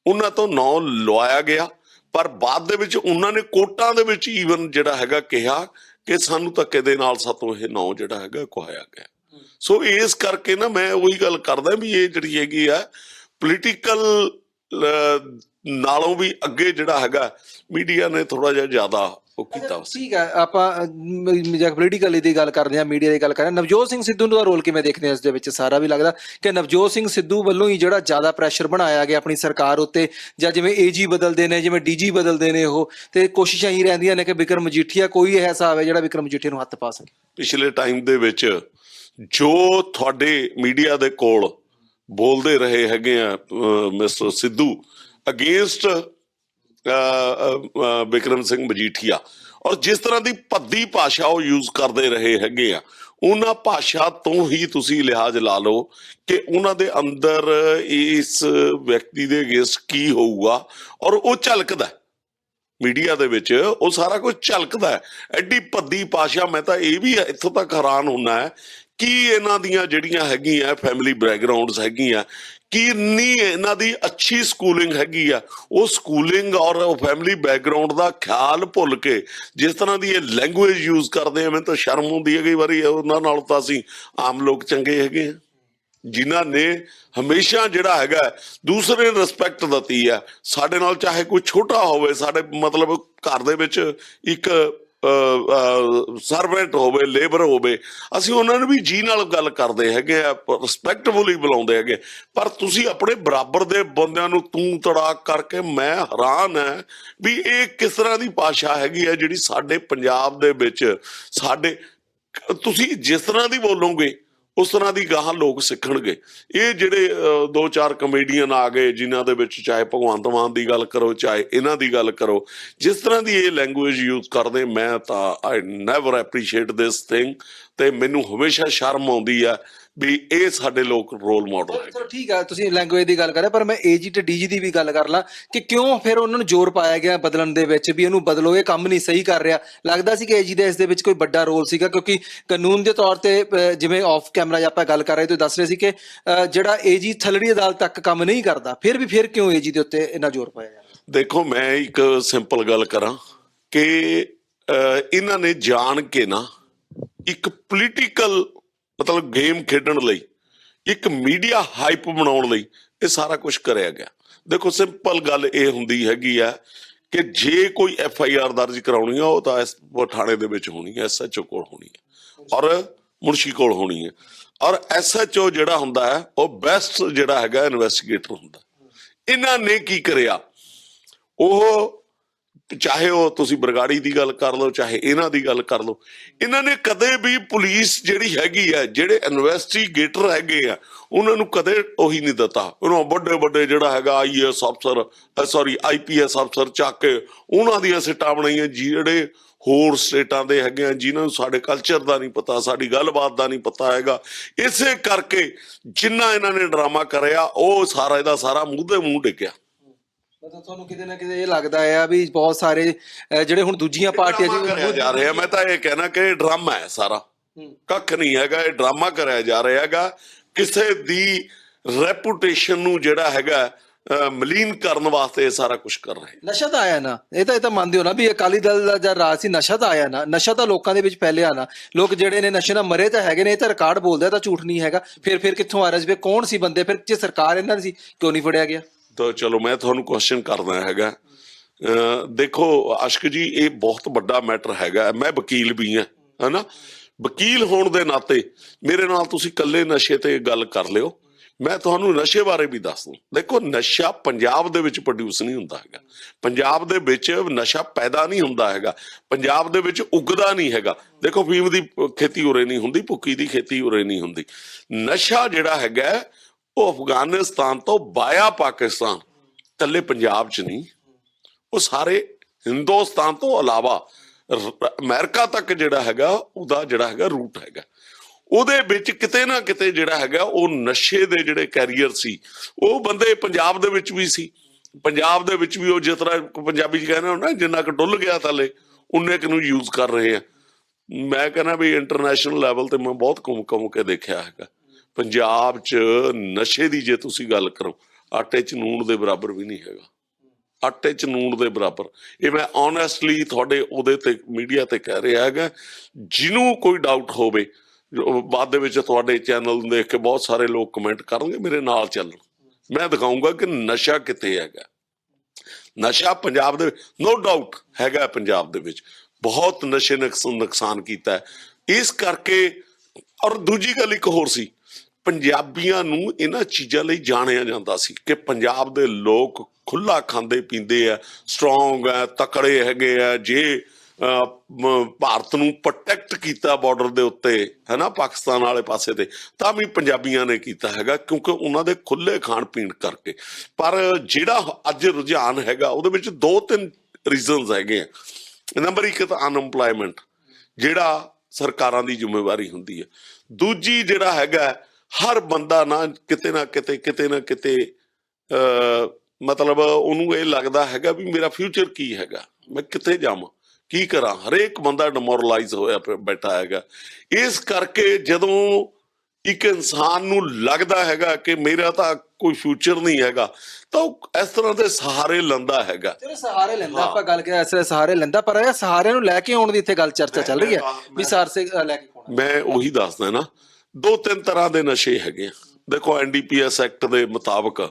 ਉਹਨਾਂ ਤੋਂ ਨਾਂ ਲਵਾਇਆ ਗਿਆ, ਪਰ ਬਾਅਦ ਦੇ ਵਿੱਚ ਉਹਨਾਂ ਨੇ ਕੋਰਟਾਂ ਦੇ ਵਿੱਚ ਈਵਨ ਜਿਹੜਾ ਹੈਗਾ ਕਿਹਾ ਕਿ ਸਾਨੂੰ ਧੱਕੇ ਦੇ ਨਾਲ ਸਾਤੋਂ ਇਹ ਨਾਂ ਜਿਹੜਾ ਹੈਗਾ ਖੁਆਇਆ ਗਿਆ। ਸੋ ਇਸ ਕਰਕੇ ਨਾ ਮੈਂ ਉਹੀ ਗੱਲ ਕਰਦਾ ਵੀ ਇਹ ਜਿਹੜੀ ਹੈਗੀ ਆ ਪੋਲੀਟੀਕਲ ਨਾਲੋਂ ਵੀ ਅੱਗੇ ਜਿਹੜਾ ਹੈਗਾ ਮੀਡੀਆ ਨੇ ਥੋੜਾ ਜਿਹਾ ਜ਼ਿਆਦਾ ਉਹ ਕੀਤਾ। ਠੀਕ ਹੈ, ਆਪਾਂ ਪੋਲੀਟੀਕਲੀ ਦੀ ਗੱਲ ਕਰਦੇ ਹਾਂ, ਮੀਡੀਆ ਦੀ ਗੱਲ ਕਰਦੇ ਹਾਂ। ਨਵਜੋਤ ਸਿੰਘ ਸਿੱਧੂ ਦਾ ਰੋਲ ਕਿਵੇਂ ਦੇਖਦੇ ਹੋ ਇਸ ਦੇ ਵਿੱਚ? ਸਾਰਾ ਵੀ ਲੱਗਦਾ ਕਿ ਨਵਜੋਤ ਸਿੰਘ ਸਿੱਧੂ ਵੱਲੋਂ ਹੀ ਜਿਹੜਾ ਜ਼ਿਆਦਾ ਪ੍ਰੈਸ਼ਰ ਬਣਾਇਆ ਗਿਆ ਆਪਣੀ ਸਰਕਾਰ ਉੱਤੇ, ਜਾਂ ਜਿਵੇਂ AG ਬਦਲਦੇ ਨੇ, ਜਿਵੇਂ DG ਬਦਲਦੇ ਨੇ, ਉਹ ਤੇ ਕੋਸ਼ਿਸ਼ਾਂ ਹੀ ਰਹਿੰਦੀਆਂ ਨੇ ਕਿ ਵਿਕਰਮ ਮਜੀਠੀਆ ਕੋਈ ਇਹ ਹਿਸਾਬ ਹੈ ਜਿਹੜਾ ਵਿਕਰਮ ਮਜੀਠੀਆ ਨੂੰ ਹੱਥ ਪਾ ਸਕੇ। ਪਿਛਲੇ ਟਾਈਮ ਦੇ ਵਿੱਚ ਜੋ ਤੁਹਾਡੇ ਮੀਡੀਆ ਦੇ ਕੋਲ ਬੋਲਦੇ ਰਹੇ ਹੈਗੇ ਆ ਮਿਸਟਰ ਸਿੱਧੂ ਅਗੇਂਸਟ ਵਿਕਰਮ ਸਿੰਘ ਮਜੀਠੀਆ, ਔਰ ਜਿਸ ਤਰ੍ਹਾਂ ਦੀ ਭੱਦੀ ਭਾਸ਼ਾ ਉਹ ਯੂਜ਼ ਕਰਦੇ ਰਹੇ ਹੈਗੇ ਆ, ਉਹਨਾਂ ਭਾਸ਼ਾ ਤੋਂ ਹੀ ਤੁਸੀਂ ਲਿਹਾਜ਼ ਲਾ ਲਓ ਕਿ ਉਹਨਾਂ ਦੇ ਅੰਦਰ ਇਸ ਵਿਅਕਤੀ ਦੇ ਅਗੇਂਸਟ ਕੀ ਹੋਊਗਾ। ਔਰ ਉਹ ਝਲਕਦਾ ਮੀਡੀਆ ਦੇ ਵਿੱਚ, ਉਹ ਸਾਰਾ ਕੁਝ ਝਲਕਦਾ ਹੈ। ਐਡੀ ਭੱਦੀ ਭਾਸ਼ਾ, ਮੈਂ ਤਾਂ ਇਹ ਵੀ ਇੱਥੋਂ ਤੱਕ ਹੈਰਾਨ ਹੁੰਦਾ ਹੈ ਕਿ ਇਹਨਾਂ ਦੀਆਂ ਜਿਹੜੀਆਂ ਹੈਗੀਆਂ ਫੈਮਿਲੀ ਬੈਕਗਰਾਊਂਡਸ ਹੈਗੀਆਂ, ਕਿੰਨੀ ਇਹਨਾਂ ਦੀ ਅੱਛੀ ਸਕੂਲਿੰਗ ਹੈਗੀ ਆ, ਉਹ ਸਕੂਲਿੰਗ ਔਰ ਫੈਮਿਲੀ ਬੈਕਗਰਾਊਂਡ ਦਾ ਖਿਆਲ ਭੁੱਲ ਕੇ ਜਿਸ ਤਰ੍ਹਾਂ ਦੀ ਇਹ ਲੈਂਗੁਏਜ ਯੂਜ਼ ਕਰਦੇ ਆ, ਮੈਨੂੰ ਤਾਂ ਸ਼ਰਮ ਆਉਂਦੀ ਹੈ ਕਈ ਵਾਰੀ। ਉਹਨਾਂ ਨਾਲ ਤਾਂ ਅਸੀਂ ਆਮ ਲੋਕ ਚੰਗੇ ਹੈਗੇ ਆ। ਜਿਨ੍ਹਾਂ ਨੇ ਹਮੇਸ਼ਾ ਜਿਹੜਾ ਹੈਗਾ ਦੂਸਰੇ ਨੂੰ ਰਿਸਪੈਕਟ ਦਿੱਤੀ ਹੈ। ਸਾਡੇ ਨਾਲ ਚਾਹੇ ਕੋਈ ਛੋਟਾ ਹੋਵੇ, ਸਾਡੇ ਮਤਲਬ ਘਰ ਦੇ ਵਿੱਚ ਇੱਕ ਸਰਵੈਂਟ ਹੋਵੇ, ਲੇਬਰ ਹੋਵੇ, ਅਸੀਂ ਉਹਨਾਂ ਨੂੰ ਵੀ ਜੀ ਨਾਲ ਗੱਲ ਕਰਦੇ ਹੈਗੇ ਆ, ਰਿਸਪੈਕਟਫੁਲੀ ਬੁਲਾਉਂਦੇ ਹੈਗੇ। ਪਰ ਤੁਸੀਂ ਆਪਣੇ ਬਰਾਬਰ ਦੇ ਬੰਦਿਆਂ ਨੂੰ ਤੂੰ ਤੜਾਕ ਕਰਕੇ, ਮੈਂ ਹੈਰਾਨ ਹੈ ਵੀ ਇਹ ਕਿਸ ਤਰ੍ਹਾਂ ਦੀ ਭਾਸ਼ਾ ਹੈਗੀ ਹੈ ਜਿਹੜੀ ਸਾਡੇ ਪੰਜਾਬ ਦੇ ਵਿੱਚ ਸਾਡੇ ਤੁਸੀਂ ਜਿਸ ਤਰ੍ਹਾਂ ਦੀ ਬੋਲੋਗੇ ਉਸ ਤਰ੍ਹਾਂ ਦੀ ਗਾਹਾਂ ਲੋਕ ਸਿੱਖਣਗੇ। ਇਹ ਜਿਹੜੇ 2-4 ਕਮੇਡੀਅਨ ਆ ਗਏ ਜਿਨ੍ਹਾਂ ਦੇ ਵਿੱਚ ਚਾਹੇ ਭਗਵੰਤ ਮਾਨ ਦੀ ਗੱਲ ਕਰੋ, ਚਾਹੇ ਇਹਨਾਂ ਦੀ ਗੱਲ ਕਰੋ, ਜਿਸ ਤਰ੍ਹਾਂ ਦੀ ਇਹ ਲੈਂਗੁਏਜ ਯੂਜ਼ ਕਰਦੇ, ਮੈਂ ਤਾਂ I never appreciate this thing. ਤੇ ਮੈਨੂੰ ਹਮੇਸ਼ਾ ਸ਼ਰਮ ਆਉਂਦੀ ਆ ਵੀ ਇਹ ਸਾਡੇ ਲੋਕ ਰੋਲ ਮਾਡਲ ਹੈ। ਚਲੋ ਠੀਕ ਆ, ਤੁਸੀਂ ਲੈਂਗੁਏਜ ਦੀ ਗੱਲ ਕਰ ਰਹੇ, ਪਰ ਮੈਂ ਏਜੀ ਤੇ ਡੀਜੀ ਦੀ ਵੀ ਗੱਲ ਕਰ ਲਾਂ ਕਿ ਕਿਉਂ ਫਿਰ ਉਹਨਾਂ ਨੂੰ ਜ਼ੋਰ ਪਾਇਆ ਗਿਆ ਬਦਲਣ ਦੇ ਵਿੱਚ ਵੀ ਇਹਨੂੰ ਬਦਲੋ, ਇਹ ਕੰਮ ਨਹੀਂ ਸਹੀ ਕਰ ਰਿਹਾ। ਲੱਗਦਾ ਸੀ ਕਿ ਏਜੀ ਦਾ ਇਸ ਦੇ ਵਿੱਚ ਕੋਈ ਵੱਡਾ ਰੋਲ ਸੀਗਾ, ਕਿਉਂਕਿ ਕਾਨੂੰਨ ਦੇ ਤੌਰ ਤੇ ਜਿਵੇਂ ਆਫ ਕੈਮਰਾ ਆਪਾਂ ਗੱਲ ਕਰ ਰਹੇ ਤੁਸੀਂ ਦੱਸ ਰਹੇ ਸੀ ਕਿ ਜਿਹੜਾ ਏਜੀ ਥੱਲੜੀ ਅਦਾਲਤ ਤੱਕ ਕੰਮ ਨਹੀਂ ਕਰਦਾ, ਫਿਰ ਕਿਉਂ ਏਜੀ ਦੇ ਉੱਤੇ ਇੰਨਾ ਜ਼ੋਰ ਪਾਇਆ ਜਾ ਰਿਹਾ? ਦੇਖੋ, ਮੈਂ ਇੱਕ ਸਿੰਪਲ ਗੱਲ ਕਰਾਂ ਕਿ ਇਹਨਾਂ ਨੇ ਜਾਣ ਕੇ ਨਾ ਇੱਕ ਪੋਲੀਟੀਕਲ ਮਤਲਬ ਗੇਮ ਖੇਡਣ ਲਈ, ਇੱਕ ਮੀਡੀਆ ਹਾਈਪ ਬਣਾਉਣ ਲਈ ਇਹ ਸਾਰਾ ਕੁਝ ਕਰਿਆ ਗਿਆ। ਦੇਖੋ, ਸਿੰਪਲ ਗੱਲ ਇਹ ਹੁੰਦੀ ਹੈਗੀ ਆ ਕਿ ਜੇ ਕੋਈ FIR ਦਰਜ ਕਰਾਉਣੀ ਆ ਉਹ ਤਾਂ ਇਸ ਥਾਣੇ ਦੇ ਵਿੱਚ ਹੋਣੀ ਹੈ, SHO ਕੋਲ ਹੋਣੀ ਹੈ ਔਰ ਮੁਨਸ਼ੀ ਕੋਲ ਹੋਣੀ ਹੈ। ਔਰ SHO ਜਿਹੜਾ ਹੁੰਦਾ ਹੈ ਉਹ ਬੈਸਟ ਜਿਹੜਾ ਹੈਗਾ ਇਨਵੈਸਟੀਗੇਟਰ ਹੁੰਦਾ। ਇਹਨਾਂ ਨੇ ਕੀ ਕਰਿਆ, ਉਹ ਚਾਹੇ ਉਹ ਤੁਸੀਂ ਬਰਗਾੜੀ ਦੀ ਗੱਲ ਕਰ ਲਓ, ਚਾਹੇ ਇਹਨਾਂ ਦੀ ਗੱਲ ਕਰ ਲਓ, ਇਹਨਾਂ ਨੇ ਕਦੇ ਵੀ ਪੁਲਿਸ ਜਿਹੜੀ ਹੈਗੀ ਹੈ, ਜਿਹੜੇ ਇਨਵੈਸਟੀਗੇਟਰ ਹੈਗੇ ਆ, ਉਹਨਾਂ ਨੂੰ ਕਦੇ ਉਹੀ ਨਹੀਂ ਦਿੱਤਾ। ਉਹਨਾਂ ਵੱਡੇ ਜਿਹੜਾ ਹੈਗਾ IAS ਅਫਸਰ, IPS ਅਫਸਰ ਚੱਕ ਕੇ ਉਹਨਾਂ ਦੀਆਂ ਸਿੱਟਾਂ ਬਣਾਈਆਂ, ਜਿਹੜੇ ਹੋਰ ਸਟੇਟਾਂ ਦੇ ਹੈਗੇ ਆ, ਜਿਨ੍ਹਾਂ ਨੂੰ ਸਾਡੇ ਕਲਚਰ ਦਾ ਨਹੀਂ ਪਤਾ, ਸਾਡੀ ਗੱਲਬਾਤ ਦਾ ਨਹੀਂ ਪਤਾ ਹੈਗਾ। ਇਸੇ ਕਰਕੇ ਜਿੰਨਾ ਇਹਨਾਂ ਨੇ ਡਰਾਮਾ ਕਰਿਆ ਉਹ ਸਾਰਾ ਇਹਦਾ ਸਾਰਾ ਮੂੰਹ ਦੇ ਮੂੰਹ ਡਿੱਗਿਆ। ਮਤਲਬ ਤੁਹਾਨੂੰ ਕਿਤੇ ਨਾ ਕਿਤੇ ਇਹ ਲੱਗਦਾ ਆ ਵੀ ਬਹੁਤ ਸਾਰੇ ਜਿਹੜੇ ਹੁਣ ਦੂਜੀਆਂ ਪਾਰਟੀਆਂ ਕਰਿਆ ਜਾ ਰਿਹਾ, ਮੈਂ ਤਾਂ ਇਹ ਕਹਿਣਾ ਕਿ ਇਹ ਡਰਾਮਾ ਹੈ, ਸਾਰਾ ਕੱਖ ਨਹੀਂ ਹੈਗਾ, ਇਹ ਡਰਾਮਾ ਕਰਿਆ ਜਾ ਰਿਹਾ ਹੈਗਾ। ਕਿਸੇ ਦੀ ਰੈਪੂਟੇਸ਼ਨ ਨੂੰ ਜਿਹੜਾ ਹੈਗਾ ਮਲੀਨ ਕਰਨ ਵਾਸਤੇ ਇਹ ਸਾਰਾ ਕੁਝ ਕਰ ਰਹੇ। ਨਸ਼ਾ ਤਾਂ ਆਇਆ ਨਾ, ਇਹ ਤਾਂ ਮੰਨਦੇ ਹੋ ਨਾ ਵੀ ਅਕਾਲੀ ਦਲ ਦਾ ਜਦ ਰਾਜ ਸੀ, ਨਸ਼ਾ ਤਾਂ ਆਇਆ ਨਾ, ਨਸ਼ਾ ਤਾਂ ਲੋਕਾਂ ਦੇ ਵਿੱਚ ਫੈਲਿਆ ਨਾ, ਲੋਕ ਜਿਹੜੇ ਨੇ ਨਸ਼ੇ ਨਾਲ ਮਰੇ ਤਾਂ ਹੈਗੇ ਨੇ, ਇਹ ਤਾਂ ਰਿਕਾਰਡ ਬੋਲਦਾ, ਤਾਂ ਝੂਠ ਨਹੀਂ ਹੈਗਾ। ਫਿਰ ਕਿੱਥੋਂ ਆ ਰਿਹਾ ਸੀ, ਕੌਣ ਸੀ ਬੰਦੇ, ਫਿਰ ਜੇ ਸਰਕਾਰ ਇਹਨਾਂ ਦੀ ਸੀ ਕਿਉਂ ਨਹੀਂ ਫੜਿਆ ਗਿਆ? ਤਾਂ ਚਲੋ ਮੈਂ ਤੁਹਾਨੂੰ ਕੁਐਸਚਨ ਕਰਦਾ ਹੈਗਾ। ਦੇਖੋ ਆਸ਼ਕ ਜੀ, ਇਹ ਬਹੁਤ ਵੱਡਾ ਮੈਟਰ ਹੈਗਾ। ਮੈਂ ਵਕੀਲ ਵੀ ਹਾਂ, ਹਨਾ। ਵਕੀਲ ਹੋਣ ਦੇ ਨਾਤੇ ਮੇਰੇ ਨਾਲ ਤੁਸੀਂ ਇਕੱਲੇ ਨਸ਼ੇ ਤੇ ਗੱਲ ਕਰ ਲਿਓ, ਮੈਂ ਤੁਹਾਨੂੰ ਨਸ਼ੇ ਬਾਰੇ ਵੀ ਦੱਸ ਦੂੰ। ਦੇਖੋ, ਨਸ਼ਾ ਪੰਜਾਬ ਦੇ ਵਿੱਚ ਪ੍ਰੋਡਿਊਸ ਨਹੀਂ ਹੁੰਦਾ ਹੈਗਾ, ਪੰਜਾਬ ਦੇ ਵਿੱਚ ਨਸ਼ਾ ਪੈਦਾ ਨਹੀਂ ਹੁੰਦਾ ਹੈਗਾ, ਪੰਜਾਬ ਦੇ ਵਿੱਚ ਉੱਗਦਾ ਨਹੀਂ ਹੈਗਾ। ਦੇਖੋ, ਫੀਮ ਦੀ ਖੇਤੀ ਉਰੇ ਨਹੀਂ ਹੁੰਦੀ, ਭੁੱਕੀ ਦੀ ਖੇਤੀ ਉਰੇ ਨਹੀਂ ਹੁੰਦੀ। ਨਸ਼ਾ ਜਿਹੜਾ ਹੈਗਾ ਉਹ ਅਫਗਾਨਿਸਤਾਨ ਤੋਂ ਬਾਇਆ ਪਾਕਿਸਤਾਨ, ਇਕੱਲੇ ਪੰਜਾਬ 'ਚ ਨਹੀਂ, ਉਹ ਸਾਰੇ ਹਿੰਦੁਸਤਾਨ ਤੋਂ ਇਲਾਵਾ ਅਮਰੀਕਾ ਤੱਕ ਜਿਹੜਾ ਹੈਗਾ ਉਹਦਾ ਜਿਹੜਾ ਹੈਗਾ ਰੂਟ ਹੈਗਾ। ਉਹਦੇ ਵਿੱਚ ਕਿਤੇ ਨਾ ਕਿਤੇ ਜਿਹੜਾ ਹੈਗਾ ਉਹ ਨਸ਼ੇ ਦੇ ਜਿਹੜੇ ਕੈਰੀਅਰ ਸੀ ਉਹ ਬੰਦੇ ਪੰਜਾਬ ਦੇ ਵਿੱਚ ਵੀ ਸੀ। ਪੰਜਾਬ ਦੇ ਵਿੱਚ ਵੀ ਉਹ ਜਿਸ ਤਰ੍ਹਾਂ ਪੰਜਾਬੀ 'ਚ ਕਹਿੰਦੇ ਹੁੰਦਾ, ਜਿੰਨਾ ਕੁ ਡੁੱਲ ਗਿਆ ਥੱਲੇ ਉਨੇ ਕੁ ਨੂੰ ਯੂਜ਼ ਕਰ ਰਹੇ ਆ। ਮੈਂ ਕਹਿੰਦਾ ਵੀ ਇੰਟਰਨੈਸ਼ਨਲ ਲੈਵਲ ਤੇ ਮੈਂ ਬਹੁਤ ਘੁੰਮ ਕੇ ਦੇਖਿਆ ਹੈਗਾ। ਪੰਜਾਬ 'ਚ ਨਸ਼ੇ ਦੀ ਜੇ ਤੁਸੀਂ ਗੱਲ ਕਰੋ, ਆਟੇ 'ਚ ਨੂਣ ਦੇ ਬਰਾਬਰ ਵੀ ਨਹੀਂ ਹੈਗਾ, ਆਟੇ 'ਚ ਨੂਣ ਦੇ ਬਰਾਬਰ। ਇਹ ਮੈਂ ਓਨੈਸਟਲੀ ਤੁਹਾਡੇ ਉਹਦੇ ਤੇ ਮੀਡੀਆ ਤੇ ਕਹਿ ਰਿਹਾ ਹੈਗਾ। ਜਿਹਨੂੰ ਕੋਈ ਡਾਊਟ ਹੋਵੇ, ਬਾਅਦ ਦੇ ਵਿੱਚ ਤੁਹਾਡੇ ਚੈਨਲ ਨੂੰ ਦੇਖ ਕੇ ਬਹੁਤ ਸਾਰੇ ਲੋਕ ਕਮੈਂਟ ਕਰਨਗੇ, ਮੇਰੇ ਨਾਲ ਚੱਲਣ, ਮੈਂ ਦਿਖਾਊਂਗਾ ਕਿ ਨਸ਼ਾ ਕਿੱਥੇ ਹੈਗਾ। ਨਸ਼ਾ ਪੰਜਾਬ ਦੇ ਨੋ ਡਾਊਟ ਹੈਗਾ, ਪੰਜਾਬ ਦੇ ਵਿੱਚ ਬਹੁਤ ਨਸ਼ੇ ਨੇ ਨੁਕਸਾਨ ਕੀਤਾ ਹੈ। ਇਸ ਕਰਕੇ, ਔਰ ਦੂਜੀ ਗੱਲ ਇੱਕ ਹੋਰ ਸੀ, ਪੰਜਾਬੀਆਂ ਨੂੰ ਇਹਨਾਂ ਚੀਜ਼ਾਂ ਲਈ ਜਾਣਿਆ ਜਾਂਦਾ ਸੀ ਕਿ ਪੰਜਾਬ ਦੇ ਲੋਕ ਖੁੱਲਾ ਖਾਂਦੇ ਪੀਂਦੇ ਆ, ਸਟਰੋਂਗ ਆ, ਤਕੜੇ ਹੈਗੇ ਆ। ਜੇ ਭਾਰਤ ਨੂੰ ਪ੍ਰੋਟੈਕਟ ਕੀਤਾ ਬਾਰਡਰ ਦੇ ਉੱਤੇ, ਹੈ ਨਾ, ਪਾਕਿਸਤਾਨ ਵਾਲੇ ਪਾਸੇ ਤੇ, ਤਾਂ ਵੀ ਪੰਜਾਬੀਆਂ ਨੇ ਕੀਤਾ ਹੈਗਾ, ਕਿਉਂਕਿ ਉਹਨਾਂ ਦੇ ਖੁੱਲੇ ਖਾਣ ਪੀਣ ਕਰਕੇ। ਪਰ ਜਿਹੜਾ ਅੱਜ ਰੁਝਾਨ ਹੈਗਾ ਉਹਦੇ ਵਿੱਚ 2-3 ਰੀਜ਼ਨਸ ਹੈਗੇ ਆ। ਨੰਬਰ 1 ਤਾਂ ਅਨਐਮਪਲਾਇਮੈਂਟ, ਜਿਹੜਾ ਸਰਕਾਰਾਂ ਦੀ ਜ਼ਿੰਮੇਵਾਰੀ ਹੁੰਦੀ ਹੈ। ਦੂਜੀ ਜਿਹੜਾ ਹੈਗਾ, ਹਰ ਬੰਦਾ ਨਾ ਕਿਤੇ ਮਤਲਬ ਉਹਨੂੰ ਇਹ ਲੱਗਦਾ ਹੈਗਾ ਵੀ ਮੇਰਾ ਫਿਊਚਰ ਕੀ ਹੈਗਾ, ਮੈਂ ਕਿੱਥੇ ਜਾਵਾਂ, ਕੀ ਕਰਾਂ। ਹਰੇਕ ਬੰਦਾ ਡਿਮੋਰਲਾਈਜ਼ ਹੋਇਆ ਬੈਠਾ ਹੈਗਾ। ਇਸ ਕਰਕੇ ਜਦੋਂ ਇੱਕ ਇਨਸਾਨ ਨੂੰ ਲੱਗਦਾ ਹੈਗਾ ਕਿ ਮੇਰਾ ਤਾਂ ਕੋਈ ਫਿਊਚਰ ਨਹੀਂ ਹੈਗਾ, ਤਾਂ ਉਹ ਇਸ ਤਰ੍ਹਾਂ ਦੇ ਸਹਾਰੇ ਲੈਂਦਾ ਹੈਗਾ। ਚਲੋ ਸਹਾਰੇ ਲੈਂਦਾ, ਆਪਾਂ ਗੱਲ ਕਰਿਆ ਇਸ ਸਹਾਰੇ ਲੈਂਦਾ, ਪਰ ਇਹ ਸਹਾਰੇ ਨੂੰ ਲੈ ਕੇ ਆਉਣ ਦੀ ਇੱਥੇ ਗੱਲ ਚਰਚਾ ਚੱਲ ਰਹੀ ਹੈ ਵੀ ਸਾਰਸੇ ਲੈ ਕੇ। ਮੈਂ ਉਹੀ ਦੱਸਦਾ ਨਾ, 2-3 ਤਰ੍ਹਾਂ ਦੇ ਨਸ਼ੇ ਹੈਗੇ ਆ। ਦੇਖੋ NDPS ਐਕਟ ਦੇ ਮੁਤਾਬਕ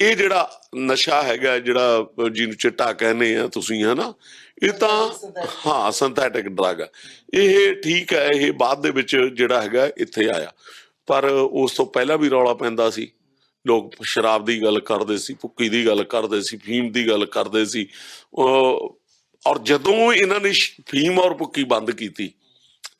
ਇਹ ਜਿਹੜਾ ਨਸ਼ਾ ਹੈਗਾ, ਜਿਹੜਾ ਜਿਹਨੂੰ ਚਿੱਟਾ ਕਹਿੰਦੇ ਆ ਤੁਸੀਂ, ਹੈ ਨਾ, ਇਹ ਤਾਂ ਹਾਂ ਸਿੰਥੈਟਿਕ ਡਰੱਗ ਆ। ਇਹ ਠੀਕ ਹੈ, ਇਹ ਬਾਅਦ ਦੇ ਵਿੱਚ ਜਿਹੜਾ ਹੈਗਾ ਇੱਥੇ ਆਇਆ, ਪਰ ਉਸ ਤੋਂ ਪਹਿਲਾਂ ਵੀ ਰੌਲਾ ਪੈਂਦਾ ਸੀ। ਲੋਕ ਸ਼ਰਾਬ ਦੀ ਗੱਲ ਕਰਦੇ ਸੀ, ਭੁੱਕੀ ਦੀ ਗੱਲ ਕਰਦੇ ਸੀ, ਫੀਮ ਦੀ ਗੱਲ ਕਰਦੇ ਸੀ। ਔਰ ਜਦੋਂ ਇਹਨਾਂ ਨੇ ਫੀਮ ਔਰ ਭੁੱਕੀ ਬੰਦ ਕੀਤੀ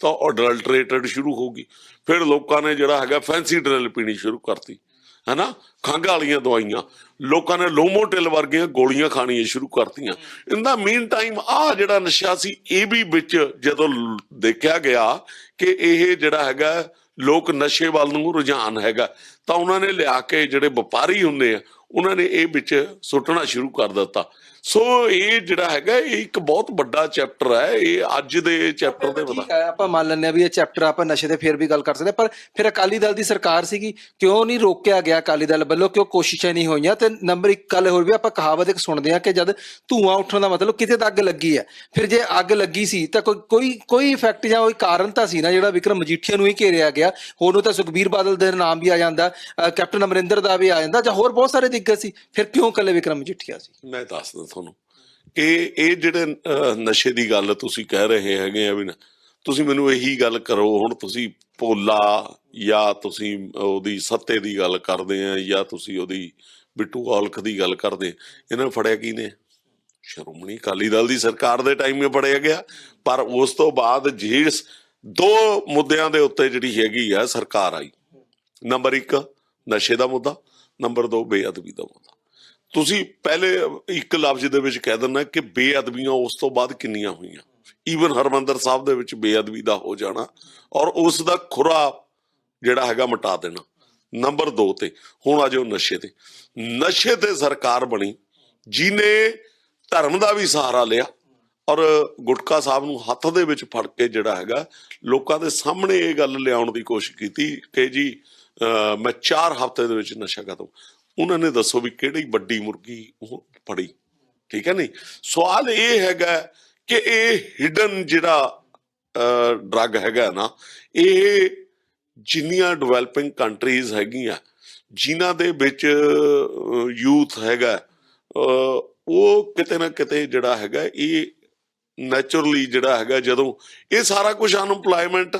ਤਾਂ ਅਡਲਟਰੇਟਡ ਸ਼ੁਰੂ ਹੋ ਗਈ। ਫਿਰ ਲੋਕਾਂ ਨੇ ਜਿਹੜਾ ਹੈਗਾ ਫੈਂਸੀ ਡਰਿਲ ਪੀਣੀ ਸ਼ੁਰੂ ਕਰਤੀ, ਹੈ ਨਾ, ਖੰਘ ਵਾਲੀਆਂ ਦਵਾਈਆਂ, ਲੋਕਾਂ ਨੇ ਲੋਮੋਟਿਲ ਵਰਗੀਆਂ ਗੋਲੀਆਂ ਖਾਣੀਆਂ ਸ਼ੁਰੂ ਕਰਤੀਆਂ। ਇਨ ਦਾ ਮੀਨ ਟਾਈਮ ਆਹ ਜਿਹੜਾ ਨਸ਼ਾ ਸੀ ਇਹ ਵੀ ਵਿੱਚ ਜਦੋਂ ਦੇਖਿਆ ਗਿਆ ਕਿ ਇਹ ਜਿਹੜਾ ਹੈਗਾ ਲੋਕ ਨਸ਼ੇ ਵੱਲ ਨੂੰ ਰੁਝਾਨ ਹੈਗਾ, ਤਾਂ ਉਹਨਾਂ ਨੇ ਲਿਆ ਕੇ ਜਿਹੜੇ ਵਪਾਰੀ ਹੁੰਦੇ ਆ ਉਹਨਾਂ ਨੇ ਇਹ ਵਿੱਚ ਸੁੱਟਣਾ ਸ਼ੁਰੂ ਕਰ ਦਿੱਤਾ। ਸੋ ਇਹ ਜਿਹੜਾ ਹੈਗਾ ਇਹ ਇੱਕ ਬਹੁਤ ਵੱਡਾ ਚੈਪਟਰ ਹੈ, ਇਹ ਅੱਜ ਦੇ ਚੈਪਟਰ ਦੇ ਠੀਕ ਹੈ, ਆਪਾਂ ਮੰਨ ਲੈਂਦੇ ਆ ਵੀ ਇਹ ਚੈਪਟਰ ਆਪਾਂ ਨਸ਼ੇ ਤੇ ਫਿਰ ਵੀ ਗੱਲ ਕਰ ਸਕਦੇ, ਪਰ ਫਿਰ ਅਕਾਲੀ ਦਲ ਦੀ ਸਰਕਾਰ ਸੀਗੀ, ਕਿਉਂ ਨਹੀਂ ਰੋਕਿਆ ਗਿਆ ਅਕਾਲੀ ਦਲ ਵੱਲੋਂ, ਕਿਉਂ ਕੋਸ਼ਿਸ਼ਾਂ ਨਹੀਂ ਹੋਈਆਂ? ਤੇ ਨੰਬਰ 1 ਗੱਲ ਹੋਰ ਵੀ ਆਪਾਂ ਕਹਾਵਤ ਇੱਕ ਸੁਣਦੇ ਆ ਕਿ ਜਦ ਧੂਆਂ ਉੱਠਣ ਦਾ ਮਤਲਬ ਕਿਤੇ ਤਾਂ ਅੱਗ ਲੱਗੀ ਹੈ। ਫਿਰ ਜੇ ਅੱਗ ਲੱਗੀ ਸੀ ਤਾਂ ਕੋਈ ਇਫੈਕਟ ਜਾਂ ਕੋਈ ਕਾਰਨ ਤਾਂ ਸੀ ਨਾ ਜਿਹੜਾ ਵਿਕਰਮ ਮਜੀਠੀਆ ਨੂੰ ਹੀ ਘੇਰਿਆ ਗਿਆ। ਹੋਰ ਨੂੰ ਤਾਂ ਸੁਖਬੀਰ ਬਾਦਲ ਦੇ ਨਾਮ ਵੀ ਆ ਜਾਂਦਾ, ਕੈਪਟਨ ਅਮਰਿੰਦਰ ਦਾ ਵੀ ਆ ਜਾਂਦਾ, ਜਾਂ ਹੋਰ ਬਹੁਤ ਸਾਰੇ ਦਿੱਗਜ ਸੀ, ਫਿਰ ਕਿਉਂ ਇਕੱਲੇ ਵਿਕਰਮ ਮਜੀਠੀਆ ਸੀ? ਮੈਂ ਦੱਸਦਾ ਤੁਹਾਨੂੰ ਕਿ ਇਹ ਜਿਹੜੇ ਨਸ਼ੇ ਦੀ ਗੱਲ ਤੁਸੀਂ ਕਹਿ ਰਹੇ ਹੈਗੇ ਆ ਵੀ ਨਾ, ਤੁਸੀਂ ਮੈਨੂੰ ਇਹੀ ਗੱਲ ਕਰੋ, ਹੁਣ ਤੁਸੀਂ ਭੋਲਾ ਜਾਂ ਤੁਸੀਂ ਉਹਦੀ ਸੱਤੇ ਦੀ ਗੱਲ ਕਰਦੇ ਆ ਜਾਂ ਤੁਸੀਂ ਉਹਦੀ ਬਿੱਟੂ ਔਲਖ ਦੀ ਗੱਲ ਕਰਦੇ, ਇਹਨਾਂ ਨੂੰ ਫੜਿਆ ਕੀ ਨੇ? ਸ਼੍ਰੋਮਣੀ ਅਕਾਲੀ ਦਲ ਦੀ ਸਰਕਾਰ ਦੇ ਟਾਈਮ ਹੀ ਫੜਿਆ ਗਿਆ। ਪਰ ਉਸ ਤੋਂ ਬਾਅਦ ਜਿਸ 2 ਮੁੱਦਿਆਂ ਦੇ ਉੱਤੇ ਜਿਹੜੀ ਹੈਗੀ ਆ ਸਰਕਾਰ ਆਈ, ਨੰਬਰ 1 ਨਸ਼ੇ ਦਾ ਮੁੱਦਾ, ਨੰਬਰ 2 ਬੇਅਦਬੀ ਦਾ ਮੁੱਦਾ। ਤੁਸੀਂ ਪਹਿਲੇ ਇੱਕ ਲਫ਼ਜ਼ ਦੇ ਵਿੱਚ ਕਹਿ ਦਿੰਦਾ ਕਿ ਬੇਅਦਬੀਆਂ ਉਸ ਤੋਂ ਬਾਅਦ ਕਿੰਨੀਆਂ ਹੋਈਆਂ। ਈਵਨ ਹਰਮੰਦਰ ਸਾਹਿਬ ਦੇ ਵਿੱਚ ਬੇਅਦਬੀ ਦਾ ਹੋ ਜਾਣਾ ਔਰ ਉਸ ਦਾ ਖੁਰਾ ਜਿਹੜਾ ਹੈਗਾ ਮਿਟਾ ਦੇਣਾ। ਨੰਬਰ 2 ਤੇ ਹੁਣ ਆ ਜਾਓ ਨਸ਼ੇ ਤੇ। ਨਸ਼ੇ ਤੇ ਸਰਕਾਰ ਬਣੀ ਜਿਹਨੇ ਧਰਮ ਦਾ ਵੀ ਸਹਾਰਾ ਲਿਆ ਔਰ ਗੁਟਕਾ ਸਾਹਿਬ ਨੂੰ ਹੱਥ ਦੇ ਵਿੱਚ ਫੜ ਕੇ ਜਿਹੜਾ ਹੈਗਾ ਲੋਕਾਂ ਦੇ ਸਾਹਮਣੇ ਇਹ ਗੱਲ ਲਿਆਉਣ ਦੀ ਕੋਸ਼ਿਸ਼ ਕੀਤੀ ਕਿ ਜੀ ਮੈਂ 4 ਹਫ਼ਤੇ ਦੇ ਵਿੱਚ ਨਸ਼ਾ ਖਤਮ। ਉਹਨਾਂ ਨੇ ਦੱਸੋ ਵੀ ਕਿਹੜੀ ਵੱਡੀ ਮੁਰਗੀ ਉਹ ਫੜੀ, ਠੀਕ ਹੈ ਨਹੀਂ। ਸਵਾਲ ਇਹ ਹੈਗਾ ਕਿ ਇਹ ਹਿਡਨ ਜਿਹੜਾ ਡਰੱਗ ਹੈਗਾ ਨਾ, ਇਹ ਜਿੰਨੀਆਂ ਡਿਵੈਲਪਿੰਗ ਕੰਟਰੀਜ਼ ਹੈਗੀਆਂ ਜਿਨ੍ਹਾਂ ਦੇ ਵਿੱਚ ਯੂਥ ਹੈਗਾ, ਉਹ ਕਿਤੇ ਨਾ ਕਿਤੇ ਜਿਹੜਾ ਹੈਗਾ ਇਹ ਨੈਚੁਰਲੀ ਜਿਹੜਾ ਹੈਗਾ ਜਦੋਂ ਇਹ ਸਾਰਾ ਕੁਝ ਅਨਪਲਾਇਮੈਂਟ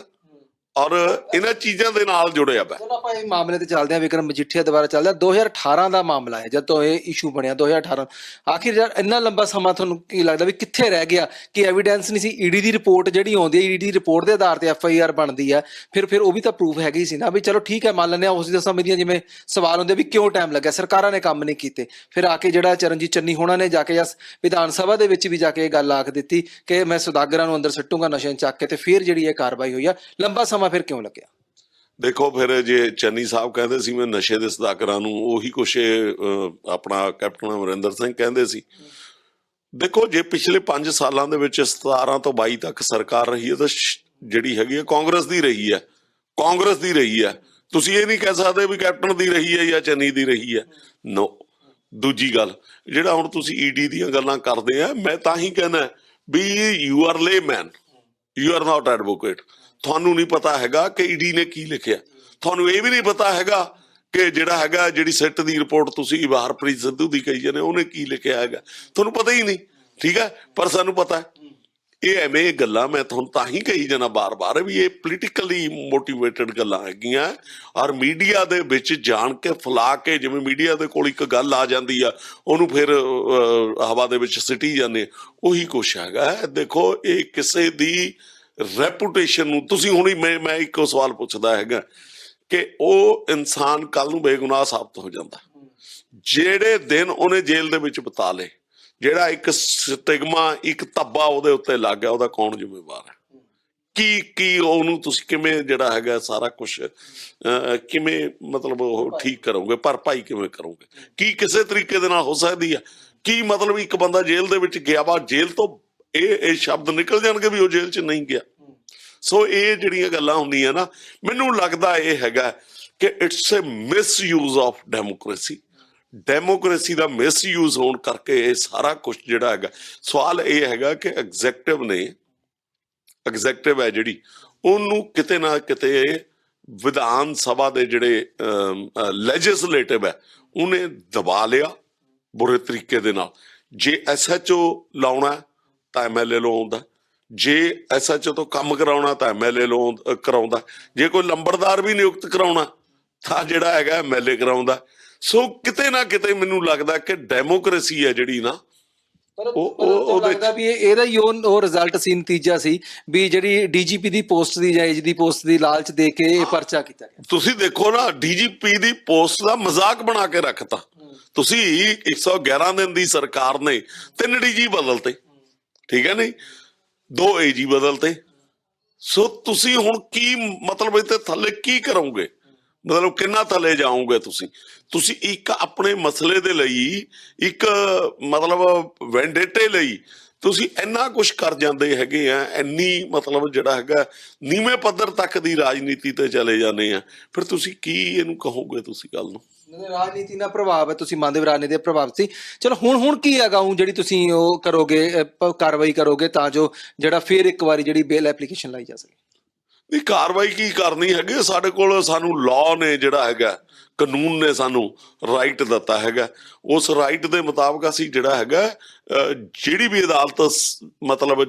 ਔਰ ਇਹਨਾਂ ਚੀਜ਼ਾਂ ਦੇ ਨਾਲ ਜੁੜਿਆ ਵਾ। ਚਲੋ ਆਪਾਂ ਇਹ ਮਾਮਲੇ ਤੇ ਚੱਲਦੇ ਹਾਂ, ਵਿਕਰਮ ਮਜੀਠੀਆ ਦੁਬਾਰਾ ਚੱਲਦਾ। 2018 ਦਾ ਮਾਮਲਾ ਹੈ ਜਦੋਂ ਇਹ ਇਸ਼ੂ ਬਣਿਆ 2018। ਆਖਿਰ ਯਾਰ ਇੰਨਾ ਲੰਬਾ ਸਮਾਂ ਤੁਹਾਨੂੰ ਕੀ ਲੱਗਦਾ ਵੀ ਕਿੱਥੇ ਰਹਿ ਗਿਆ ਕਿ ਐਵੀਡੈਂਸ ਨਹੀਂ ਸੀ? ਈਡੀ ਦੀ ਰਿਪੋਰਟ ਜਿਹੜੀ ਆਉਂਦੀ ਹੈ, ਈਡੀ ਦੀ ਰਿਪੋਰਟ ਦੇ ਆਧਾਰ ਤੇ FIR ਬਣਦੀ ਹੈ, ਫਿਰ ਉਹ ਵੀ ਤਾਂ ਪ੍ਰੂਫ ਹੈਗੀ ਸੀ ਨਾ ਵੀ ਚਲੋ ਠੀਕ ਹੈ ਮੰਨ ਲੈਂਦੇ ਹਾਂ ਉਸ ਦੇ ਸਮੇਂ ਦੀਆਂ ਜਿਵੇਂ ਸਵਾਲ ਹੁੰਦੇ ਵੀ ਕਿਉਂ ਟਾਈਮ ਲੱਗਿਆ, ਸਰਕਾਰਾਂ ਨੇ ਕੰਮ ਨਹੀਂ ਕੀਤੇ। ਫਿਰ ਆ ਕੇ ਜਿਹੜਾ ਚਰਨਜੀਤ ਚੰਨੀ ਹੋਣਾ ਨੇ ਜਾ ਕੇ ਵਿਧਾਨ ਸਭਾ ਦੇ ਵਿੱਚ ਵੀ ਜਾ ਕੇ ਇਹ ਗੱਲ ਆਖ ਦਿੱਤੀ ਕਿ ਮੈਂ ਸੁਦਾਗਰਾਂ ਨੂੰ ਅੰਦਰ ਸੁੱਟੂਗਾ ਨਸ਼ੇ ਚੱਕ ਕੇ, ਤੇ ਫਿਰ ਜਿਹੜੀ ਇਹ ਕਾਰਵਾਈ ਹੋਈ ਆ। ਲੰਬਾ ਸਮਾਂ ਫਿਰ ਕਿਉਂ ਲੱਗਿਆ? ਦੇਖੋ ਫਿਰ ਜੇ ਚੰਨੀ ਸਾਹਿਬ ਕਹਿੰਦੇ ਸੀ ਮੈਂ ਨਸ਼ੇ ਦੇ ਸੁਦਾਗਰਾਂ ਨੂੰ, ਉਹੀ ਕੁਛ ਆਪਣਾ ਕੈਪਟਨ ਅਮਰਿੰਦਰ ਸਿੰਘ ਕਹਿੰਦੇ ਸੀ। ਦੇਖੋ ਜੇ ਪਿਛਲੇ 5 ਸਾਲਾਂ ਦੇ ਵਿੱਚ 17 ਤੋਂ 22 ਤੱਕ ਸਰਕਾਰ ਰਹੀ ਹੈ ਤਾਂ ਜਿਹੜੀ ਹੈਗੀ ਹੈ ਕਾਂਗਰਸ ਦੀ ਰਹੀ ਹੈ, ਕਾਂਗਰਸ ਦੀ ਰਹੀ ਹੈ। ਤੁਸੀਂ ਇਹ ਨਹੀਂ ਕਹਿ ਸਕਦੇ ਵੀ ਕੈਪਟਨ ਦੀ ਰਹੀ ਹੈ ਜਾਂ ਚੰਨੀ ਦੀ ਰਹੀ ਹੈ। ਨੋ। ਦੂਜੀ ਗੱਲ, ਜਿਹੜਾ ਹੁਣ ਤੁਸੀਂ ਈਡੀ ਦੀਆਂ ਗੱਲਾਂ ਕਰਦੇ ਆ, ਮੈਂ ਤਾਂ ਹੀ ਕਹਿਣਾ ਵੀ you are layman, you are not advocate. ਤੁਹਾਨੂੰ ਨਹੀਂ ਪਤਾ ਹੈਗਾ ਕਿ ਈਡੀ ਨੇ ਕੀ ਲਿਖਿਆ, ਤੁਹਾਨੂੰ ਇਹ ਵੀ ਨਹੀਂ ਪਤਾ ਹੈਗਾ ਕਿ ਜਿਹੜਾ ਹੈਗਾ ਜਿਹੜੀ ਸਿੱਟ ਦੀ ਰਿਪੋਰਟ ਤੁਸੀਂ ਹਰਪ੍ਰੀਤ ਸਿੱਧੂ ਦੀ ਕਹੀ ਜਾਂਦੇ ਉਹਨੇ ਕੀ ਲਿਖਿਆ ਹੈਗਾ, ਤੁਹਾਨੂੰ ਪਤਾ ਹੀ ਨਹੀਂ, ਠੀਕ ਹੈ। ਪਰ ਸਾਨੂੰ ਪਤਾ ਹੈ। ਇਹ ਐਵੇਂ ਗੱਲਾਂ ਮੈਂ ਤੁਹਾਨੂੰ ਤਾਂ ਹੀ ਕਹੀ ਜਾਣਾ ਬਾਰ-ਬਾਰ ਵੀ ਇਹ ਪੋਲੀਟੀਕਲੀ ਮੋਟੀਵੇਟਡ ਗੱਲਾਂ ਹੈਗੀਆਂ ਔਰ ਮੀਡੀਆ ਦੇ ਵਿੱਚ ਜਾਣ ਕੇ ਫੈਲਾ ਕੇ, ਜਿਵੇਂ ਮੀਡੀਆ ਦੇ ਕੋਲ ਇੱਕ ਗੱਲ ਆ ਜਾਂਦੀ ਆ ਉਹਨੂੰ ਫਿਰ ਹਵਾ ਦੇ ਵਿੱਚ ਸਿੱਟੀ ਜਾਂਦੇ, ਉਹੀ ਕੁਛ ਹੈਗਾ। ਦੇਖੋ ਇਹ ਕਿਸੇ ਦੀ ਰੈਪੂਟੇਸ਼ਨ ਨੂੰ ਤੁਸੀਂ ਹੁਣੀ ਮੈਂ ਇੱਕੋ ਸਵਾਲ ਪੁੱਛਦਾ ਹੈਗਾ ਕਿ ਉਹ ਇਨਸਾਨ ਕੱਲ ਨੂੰ ਬੇਗੁਨਾਹ ਸਾਬਤ ਹੋ ਜਾਂਦਾ ਜਿਹੜੇ ਦਿਨ ਉਹਨੇ ਜੇਲ੍ਹ ਦੇ ਵਿੱਚ ਬਿਤਾ ਲਏ, ਜਿਹੜਾ ਇੱਕ ਸਟਿਗਮਾ, ਇੱਕ ਧੱਬਾ ਉਹਦੇ ਉੱਤੇ ਲੱਗ ਗਿਆ, ਉਹਦਾ ਕੌਣ ਜ਼ਿੰਮੇਵਾਰ ਹੈ? ਕੀ ਉਹਨੂੰ ਤੁਸੀਂ ਕਿਵੇਂ ਜਿਹੜਾ ਹੈਗਾ ਸਾਰਾ ਕੁਛ ਕਿਵੇਂ ਮਤਲਬ ਉਹ ਠੀਕ ਕਰੋਗੇ, ਭਰਪਾਈ ਕਿਵੇਂ ਕਰੋਗੇ? ਕੀ ਕਿਸੇ ਤਰੀਕੇ ਦੇ ਨਾਲ ਹੋ ਸਕਦੀ ਹੈ? ਕੀ ਮਤਲਬ ਇੱਕ ਬੰਦਾ ਜੇਲ੍ਹ ਦੇ ਵਿੱਚ ਗਿਆ ਵਾ, ਜੇਲ੍ਹ ਤੋਂ ਇਹ ਸ਼ਬਦ ਨਿਕਲ ਜਾਣਗੇ ਵੀ ਉਹ ਜੇਲ੍ਹ 'ਚ ਨਹੀਂ ਗਿਆ? ਸੋ ਇਹ ਜਿਹੜੀਆਂ ਗੱਲਾਂ ਹੁੰਦੀਆਂ ਨਾ, ਮੈਨੂੰ ਲੱਗਦਾ ਇਹ ਹੈਗਾ ਕਿ it's A misuse of democracy. Democracy the misuse ਹੋਣ ਕਰਕੇ ਇਹ ਸਾਰਾ ਕੁਛ ਜਿਹੜਾ ਹੈਗਾ। ਸਵਾਲ ਇਹ ਹੈਗਾ ਕਿ ਐਗਜ਼ੈਕਟਿਵ ਹੈ ਜਿਹੜੀ, ਉਹਨੂੰ ਕਿਤੇ ਨਾ ਕਿਤੇ ਵਿਧਾਨ ਸਭਾ ਦੇ ਜਿਹੜੇ ਲੈਜਿਸਲੇਟਿਵ ਹੈ ਉਹਨੇ ਦਬਾ ਲਿਆ ਬੁਰੇ ਤਰੀਕੇ ਦੇ ਨਾਲ। ਜੇ SHO ਲਾਉਣਾ ਤਾਂ MLA ਲਾਉਂਦਾ, ਜੇ SHO ਤੋਂ ਕੰਮ ਕਰਾਉਣਾ ਤਾਂ MLA ਕਰਾਉਂਦਾ, ਜੇ ਕੋਈ ਲੰਬੜਦਾਰ ਵੀ ਨਿਯੁਕਤ ਕਰਾਉਣਾ ਤਾਂ ਜਿਹੜਾ ਹੈਗਾ MLA ਕਰਾਉਂਦਾ। ਸੋ ਕਿਤੇ ਨਾ ਕਿਤੇ ਮੈਨੂੰ ਲੱਗਦਾ ਕਿ ਡੈਮੋਕ੍ਰੇਸੀ ਹੈ ਜਿਹੜੀ ਨਾ ਉਹ ਲੱਗਦਾ ਵੀ ਇਹਦਾ ਹੀ ਉਹ ਰਿਜ਼ਲਟ ਸੀ, ਨਤੀਜਾ ਸੀ ਵੀ ਜਿਹੜੀ DGP ਦੀ ਪੋਸਟ ਦੀ ਜਾਂ AG ਦੀ ਪੋਸਟ ਦੀ ਲਾਲਚ ਦੇ ਕੇ ਇਹ ਪਰਚਾ ਕੀਤਾ ਗਿਆ। ਤੁਸੀਂ ਦੇਖੋ ਨਾ DGP ਦੀ ਪੋਸਟ ਦਾ ਮਜ਼ਾਕ ਬਣਾ ਕੇ ਰੱਖਤਾ ਤੁਸੀਂ। 111 ਦਿਨ ਦੀ ਸਰਕਾਰ ਨੇ 3 DG ਬਦਲਤੇ, ਠੀਕ ਹੈ ਨਹੀਂ, 2 AG ਬਦਲਤੇ। ਸੋ ਤੁਸੀਂ ਹੁਣ ਕੀ ਮਤਲਬ ਇਹਦੇ ਥੱਲੇ ਕੀ ਕਰੋਗੇ, ਮਤਲਬ ਕਿੰਨਾ ਥੱਲੇ ਜਾਓਗੇ ਤੁਸੀਂ ਇੱਕ ਆਪਣੇ ਮਸਲੇ ਦੇ ਲਈ, ਇੱਕ ਮਤਲਬ ਵੈਂਡੇਟੇ ਲਈ ਤੁਸੀਂ ਇੰਨਾ ਕੁਝ ਕਰ ਜਾਂਦੇ ਹੈਗੇ ਆ, ਇੰਨੀ ਮਤਲਬ ਜਿਹੜਾ ਹੈਗਾ ਨੀਵੇਂ ਪੱਧਰ ਤੱਕ ਦੀ ਰਾਜਨੀਤੀ ਤੇ ਚਲੇ ਜਾਂਦੇ ਆ। ਫਿਰ ਤੁਸੀਂ ਕੀ ਇਹਨੂੰ ਕਹੋਗੇ ਤੁਸੀਂ ਗੱਲ ਨੂੰ? ਰਾਜਨੀਤੀ ਨਾਲ ਪ੍ਰਭਾਵ ਹੈ, ਤੁਸੀਂ ਮੰਨਦੇ ਹੋ ਰਾਜਨੀਤੀ ਦਾ ਪ੍ਰਭਾਵ ਸੀ। ਚਲੋ ਹੁਣ ਕੀ ਹੈਗਾ ਜਿਹੜੀ ਤੁਸੀਂ ਉਹ ਕਰੋਗੇ, ਕਾਰਵਾਈ ਕਰੋਗੇ ਤਾਂ ਜੋ ਜਿਹੜਾ ਫਿਰ ਇੱਕ ਵਾਰੀ ਜਿਹੜੀ ਬੇਲ ਐਪਲੀਕੇਸ਼ਨ ਲਾਈ ਜਾ ਸਕੇ? ਨਹੀਂ, ਕਾਰਵਾਈ ਕੀ ਕਰਨੀ ਹੈਗੀ, ਸਾਡੇ ਕੋਲ ਸਾਨੂੰ ਲਾਅ ਨੇ ਜਿਹੜਾ ਹੈਗਾ, ਕਾਨੂੰਨ ਨੇ ਸਾਨੂੰ ਰਾਈਟ ਦਿੱਤਾ ਹੈਗਾ। ਉਸ ਰਾਈਟ ਦੇ ਮੁਤਾਬਕ ਅਸੀਂ ਜਿਹੜਾ ਹੈਗਾ ਜਿਹੜੀ ਵੀ ਅਦਾਲਤ ਮਤਲਬ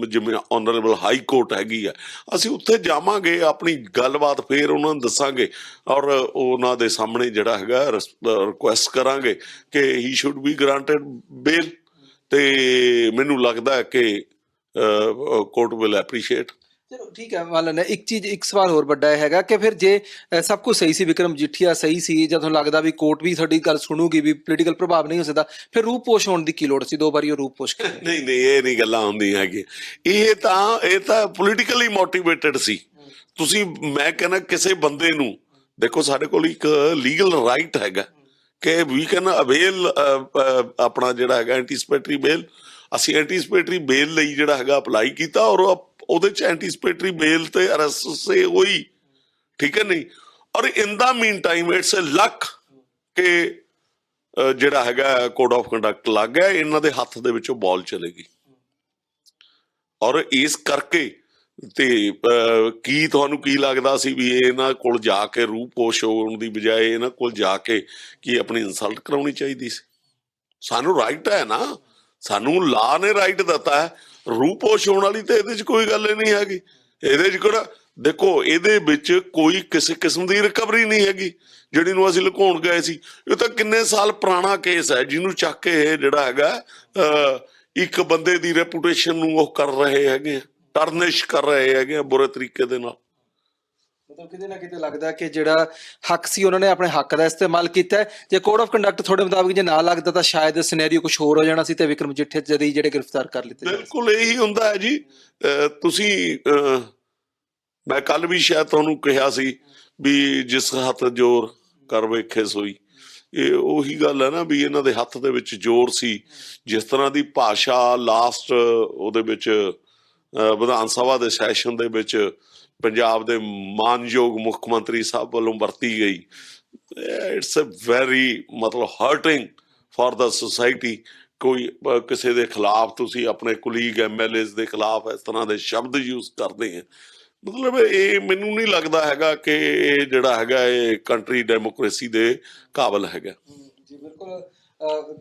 ਜਿਵੇਂ ਆਨਰੇਬਲ ਹਾਈ ਕੋਰਟ ਹੈਗੀ ਆ, ਅਸੀਂ ਉੱਥੇ ਜਾਵਾਂਗੇ, ਆਪਣੀ ਗੱਲਬਾਤ ਫੇਰ ਉਹਨਾਂ ਨੂੰ ਦੱਸਾਂਗੇ ਔਰ ਉਹਨਾਂ ਦੇ ਸਾਹਮਣੇ ਜਿਹੜਾ ਹੈਗਾ ਰਿਕੁਐਸਟ ਕਰਾਂਗੇ ਕਿ ਹੀ ਸ਼ੁੱਡ ਬੀ ਗ੍ਰਾਂਟਡ ਬੇਲ। ਤੇ ਮੈਨੂੰ ਲੱਗਦਾ ਕਿ ਕੋਰਟ ਵਿਲ ਐਪਰੀਸ਼ੀਏਟ। ਚਲੋ ਠੀਕ ਹੈ, ਮੰਨ ਲੈਂਦੇ ਇੱਕ ਸਵਾਲ ਹੋਰ ਵੱਡਾ ਹੈਗਾ ਕਿ ਫਿਰ ਜੇ ਸਭ ਕੁਝ ਸਹੀ ਸੀ, ਵਿਕਰਮ ਮਜੀਠੀਆ ਸਹੀ ਸੀ, ਜਦੋਂ ਲੱਗਦਾ ਵੀ ਕੋਰਟ ਵੀ ਤੁਹਾਡੀ ਗੱਲ ਸੁਣੂਗੀ, ਵੀ ਪੋਲੀਟੀਕਲ ਪ੍ਰਭਾਵ ਨਹੀਂ ਹੋ ਸਕਦਾ, ਫਿਰ ਰੂਪੋਸ਼ ਹੋਣ ਦੀ ਕੀ ਲੋੜ ਸੀ? 2 ਵਾਰੀ ਉਹ ਰੂਪੋਸ਼ ਨਹੀਂ ਇਹ ਨਹੀਂ ਗੱਲਾਂ ਹੁੰਦੀਆਂ ਹੈਗੀਆਂ। ਇਹ ਤਾਂ ਪੋਲੀਟੀਕਲੀ ਮੋਟੀਵੇਟਡ ਸੀ। ਤੁਸੀਂ ਮੈਂ ਕਹਿੰਦਾ ਕਿਸੇ ਬੰਦੇ ਨੂੰ ਦੇਖੋ, ਸਾਡੇ ਕੋਲ ਇੱਕ ਲੀਗਲ ਰਾਈਟ ਹੈਗਾ ਕਿ ਵੀ ਕੈਨ ਅਵੇਲ ਆਪਣਾ ਜਿਹੜਾ ਹੈਗਾ ਐਂਟੀਸਪੇਟਰੀ ਬੇਲ। ਅਸੀਂ ਐਂਟੀਸਪੇਟਰੀ ਬੇਲ ਲਈ ਜਿਹੜਾ ਹੈਗਾ ਅਪਲਾਈ ਕੀਤਾ ਔਰ ਉਹਦੇ ਚ ਐਂਟੀਸਪੇਟਰੀ ਬੇਲ ਤੇ ਅਰੈਸਟ ਸੇ ਹੋਈ, ਠੀਕ ਹੈ ਨਹੀਂ। ਔਰ ਇਨ ਦਾ ਮੀਨ ਟਾਈਮ ਇਟਸ ਲੱਕ ਕਿ ਜਿਹੜਾ ਹੈਗਾ ਕੋਡ ਆਫ ਕੰਡਕਟ ਲੱਗ ਗਿਆ, ਇਹਨਾਂ ਦੇ ਹੱਥ ਦੇ ਵਿੱਚੋਂ ਬਾਲ ਚਲੇਗੀ। ਔਰ ਇਸ ਕਰਕੇ ਤੇ ਕੀ ਤੁਹਾਨੂੰ ਕੀ ਲੱਗਦਾ ਸੀ ਵੀ ਇਹਨਾਂ ਕੋਲ ਜਾ ਕੇ ਰੂਪੋਸ਼ ਹੋਣ ਦੀ ਬਜਾਏ ਇਹਨਾਂ ਕੋਲ ਜਾ ਕੇ ਕੀ ਆਪਣੀ ਇਨਸਲਟ ਕਰਾਉਣੀ ਚਾਹੀਦੀ ਸੀ? ਸਾਨੂੰ ਰਾਈਟ ਹੈ ਨਾ, ਸਾਨੂੰ ਲਾ ਨੇ ਰਾਈਟ ਦਿੱਤਾ ਹੈ। ਰੂਪੋਸ਼ ਹੋਣ ਵਾਲੀ ਤੇ ਇਹਦੇ ਚ ਕੋਈ ਗੱਲ ਨਹੀਂ ਹੈਗੀ। ਇਹਦੇ ਚ ਕਿਹੜਾ ਦੇਖੋ, ਇਹਦੇ ਵਿੱਚ ਕੋਈ ਕਿਸੇ ਕਿਸਮ ਦੀ ਰਿਕਵਰੀ ਨਹੀਂ ਹੈਗੀ ਜਿਹੜੀ ਨੂੰ ਅਸੀਂ ਲੁਕਾਉਣ ਗਏ ਸੀ। ਇਹ ਤਾਂ ਕਿੰਨੇ ਸਾਲ ਪੁਰਾਣਾ ਕੇਸ ਹੈ ਜਿਹਨੂੰ ਚੱਕ ਕੇ ਇਹ ਜਿਹੜਾ ਹੈਗਾ ਇੱਕ ਬੰਦੇ ਦੀ ਰੈਪੂਟੇਸ਼ਨ ਨੂੰ ਉਹ ਕਰ ਰਹੇ ਹੈਗੇ, ਟਰਨਿਸ਼ ਕਰ ਰਹੇ ਹੈਗੇ ਬੁਰੇ ਤਰੀਕੇ ਦੇ ਨਾਲ। ਮਤਲਬ ਕਿਤੇ ਨਾ ਕਿਤੇ ਲੱਗਦਾ ਕਿ ਜਿਹੜਾ ਹੱਕ ਸੀ ਉਹਨਾਂ ਨੇ ਆਪਣੇ ਹੱਕ ਦਾ ਇਸਤੇਮਾਲ ਕੀਤਾ ਹੈ। ਜੇ ਕੋਡ ਆਫ ਕੰਡਕਟ ਤੁਹਾਡੇ ਮੁਤਾਬਿਕ ਜੇ ਨਾ ਲੱਗਦਾ ਤਾਂ ਸ਼ਾਇਦ ਸਿਨੈਰੀਓ ਕੁਝ ਹੋਰ ਹੋ ਜਾਣਾ ਸੀ ਤੇ ਵਿਕਰਮ ਮਜੀਠੀਆ ਜਦੀ ਜਿਹੜੇ ਗ੍ਰਿਫਤਾਰ ਕਰ ਲਿੱਤੇ। ਬਿਲਕੁਲ ਇਹੀ ਹੁੰਦਾ ਹੈ ਜੀ। ਤੁਸੀਂ ਮੈਂ ਕੱਲ ਵੀ ਸ਼ਾਇਦ ਤੁਹਾਨੂੰ ਕਿਹਾ ਸੀ ਵੀ ਜਿਸ ਹੱਥ ਜ਼ੋਰ ਕਰ ਵੇਖੇ ਸੋਈ। ਇਹ ਉਹੀ ਗੱਲ ਹੈ ਨਾ ਵੀ ਇਹਨਾਂ ਦੇ ਹੱਥ ਦੇ ਵਿੱਚ ਜ਼ੋਰ ਸੀ। ਜਿਸ ਤਰ੍ਹਾਂ ਦੀ ਭਾਸ਼ਾ ਲਾਸਟ ਉਹਦੇ ਵਿੱਚ ਵਿਧਾਨ ਸਭਾ ਦੇ ਸੈਸ਼ਨ ਦੇ ਵਿੱਚ ਪੰਜਾਬ ਦੇ ਮਾਨਯੋਗ ਮੁੱਖ ਮੰਤਰੀ ਸਾਹਿਬ ਵੱਲੋਂ ਵਰਤੀ ਗਈ, ਇਟਸ ਅ ਵੈਰੀ ਮਤਲਬ ਹਰਟਿੰਗ ਫॉर द सोसाइटी। ਕੋਈ ਕਿਸੇ ਦੇ ਖਿਲਾਫ ਤੁਸੀਂ ਆਪਣੇ ਕੁਲੀਗ MLAs ਦੇ ਖਿਲਾਫ ਇਸ ਤਰ੍ਹਾਂ ਦੇ ਸ਼ਬਦ ਯੂਜ਼ ਕਰਦੇ ਆ, ਮਤਲਬ ਇਹ ਮੈਨੂੰ ਨਹੀਂ ਲੱਗਦਾ ਹੈਗਾ ਕਿ ਇਹ ਜਿਹੜਾ ਹੈਗਾ ਇਹ ਕੰਟਰੀ ਡੈਮੋਕ੍ਰੇਸੀ ਦੇ ਕਾਬਲ ਹੈਗਾ। ਜੀ ਬਿਲਕੁਲ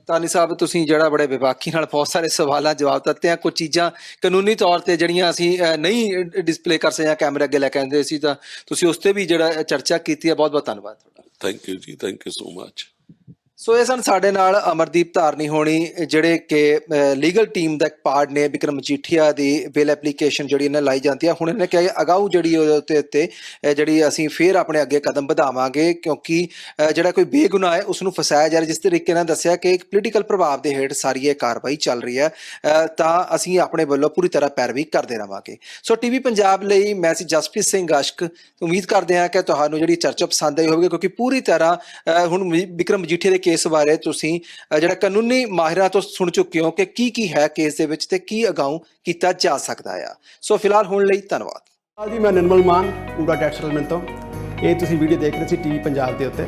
ਤਾਨੀ ਸਾਹਿਬ, ਤੁਸੀਂ ਜਿਹੜਾ ਬੜੇ ਵਿਵਾਕੀ ਨਾਲ ਬਹੁਤ ਸਾਰੇ ਸਵਾਲਾਂ ਜਵਾਬ ਦਿੱਤੇ ਆ। ਕੁਝ ਚੀਜ਼ਾਂ ਕਾਨੂੰਨੀ ਤੌਰ ਤੇ ਜਿਹੜੀਆਂ ਅਸੀਂ ਨਹੀਂ ਡਿਸਪਲੇ ਕਰ ਸਕਦੇ ਜਾਂ ਕੈਮਰੇ ਅੱਗੇ ਲੈ ਕੇ ਆਉਂਦੇ ਸੀ, ਤਾਂ ਤੁਸੀਂ ਉਸ ਤੇ ਵੀ ਜਿਹੜਾ ਚਰਚਾ ਕੀਤੀ ਹੈ। ਬਹੁਤ ਬਹੁਤ ਧੰਨਵਾਦ ਤੁਹਾਡਾ। ਥੈਂਕ ਯੂ ਜੀ, ਥੈਂਕ ਯੂ ਸੋ ਮਚ। ਸੋ ਇਹ ਸਨ ਸਾਡੇ ਨਾਲ ਅਮਰਦੀਪ ਧਾਰਨੀ ਹੋਣੀ, ਜਿਹੜੇ ਕਿ ਲੀਗਲ ਟੀਮ ਦਾ ਇੱਕ ਪਾਰਟ ਨੇ। ਵਿਕਰਮ ਮਜੀਠੀਆ ਦੀ ਬੇਲ ਐਪਲੀਕੇਸ਼ਨ ਜਿਹੜੀ ਇਹਨਾਂ ਲਾਈ ਜਾਂਦੀ ਆ, ਹੁਣ ਇਹਨੇ ਕਿਹਾ ਅਗਾਊ ਜਿਹੜੀ ਉਹਦੇ ਉੱਤੇ ਜਿਹੜੀ ਅਸੀਂ ਫਿਰ ਆਪਣੇ ਅੱਗੇ ਕਦਮ ਵਧਾਵਾਂਗੇ, ਕਿਉਂਕਿ ਜਿਹੜਾ ਕੋਈ ਬੇਗੁਨਾਹ ਹੈ ਉਸ ਨੂੰ ਫਸਾਇਆ ਜਾ ਰਿਹਾ। ਜਿਸ ਤਰੀਕੇ ਨਾਲ ਦੱਸਿਆ ਕਿ ਇੱਕ ਪੋਲੀਟੀਕਲ ਪ੍ਰਭਾਵ ਦੇ ਹੇਠ ਸਾਰੀ ਇਹ ਕਾਰਵਾਈ ਚੱਲ ਰਹੀ ਹੈ, ਤਾਂ ਅਸੀਂ ਆਪਣੇ ਵੱਲੋਂ ਪੂਰੀ ਤਰ੍ਹਾਂ ਪੈਰਵੀ ਕਰਦੇ ਰਹਾਂਗੇ। ਸੋ TV ਪੰਜਾਬ ਲਈ ਮੈਂ ਸੀ ਜਸਪ੍ਰੀਤ ਸਿੰਘ ਆਸ਼ਕ। ਉਮੀਦ ਕਰਦੇ ਹਾਂ ਕਿ ਤੁਹਾਨੂੰ ਜਿਹੜੀ ਚਰਚਾ ਪਸੰਦ ਆਈ ਹੋਵੇਗੀ, ਕਿਉਂਕਿ ਪੂਰੀ ਤਰ੍ਹਾਂ ਹੁਣ ਵਿਕਰਮ ਮਜੀਠੀਆ ਦੇ ਕੇਸ ਬਾਰੇ ਤੁਸੀਂ ਜਿਹੜਾ ਕਾਨੂੰਨੀ ਮਾਹਿਰਾਂ ਤੋਂ ਸੁਣ ਚੁੱਕੇ ਹੋ ਕਿ ਕੀ ਹੈ ਕੇਸ ਦੇ ਵਿੱਚ ਤੇ ਕੀ ਅਗਾਊਂ ਕੀਤਾ ਜਾ ਸਕਦਾ ਆ। ਸੋ ਫਿਲਹਾਲ ਹੁਣ ਲਈ ਧੰਨਵਾਦ ਜੀ। ਮੈਂ ਨਿਰਮਲ ਮਾਨ, ਪੂਰਾ ਟੈਕਸ ਸੈਟਲਮੈਂਟ ਤੋਂ। ਇਹ ਤੁਸੀਂ ਵੀਡੀਓ ਦੇਖ ਰਹੇ ਸੀ TV ਪੰਜਾਬ ਦੇ ਉੱਤੇ।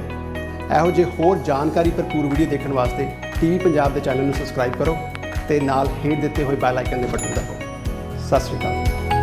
ਇਹੋ ਜਿਹੇ ਹੋਰ ਜਾਣਕਾਰੀ ਭਰਪੂਰ ਵੀਡੀਓ ਦੇਖਣ ਵਾਸਤੇ TV ਪੰਜਾਬ ਦੇ ਚੈਨਲ ਨੂੰ ਸਬਸਕ੍ਰਾਈਬ ਕਰੋ ਤੇ ਨਾਲ ਹੇਠ ਦਿੱਤੇ ਹੋਏ ਬੈਲ ਆਈਕਨ ਦੇ ਬਟਨ ਦਬਾਓ। ਸਤਿ ਸ਼੍ਰੀ ਅਕਾਲ।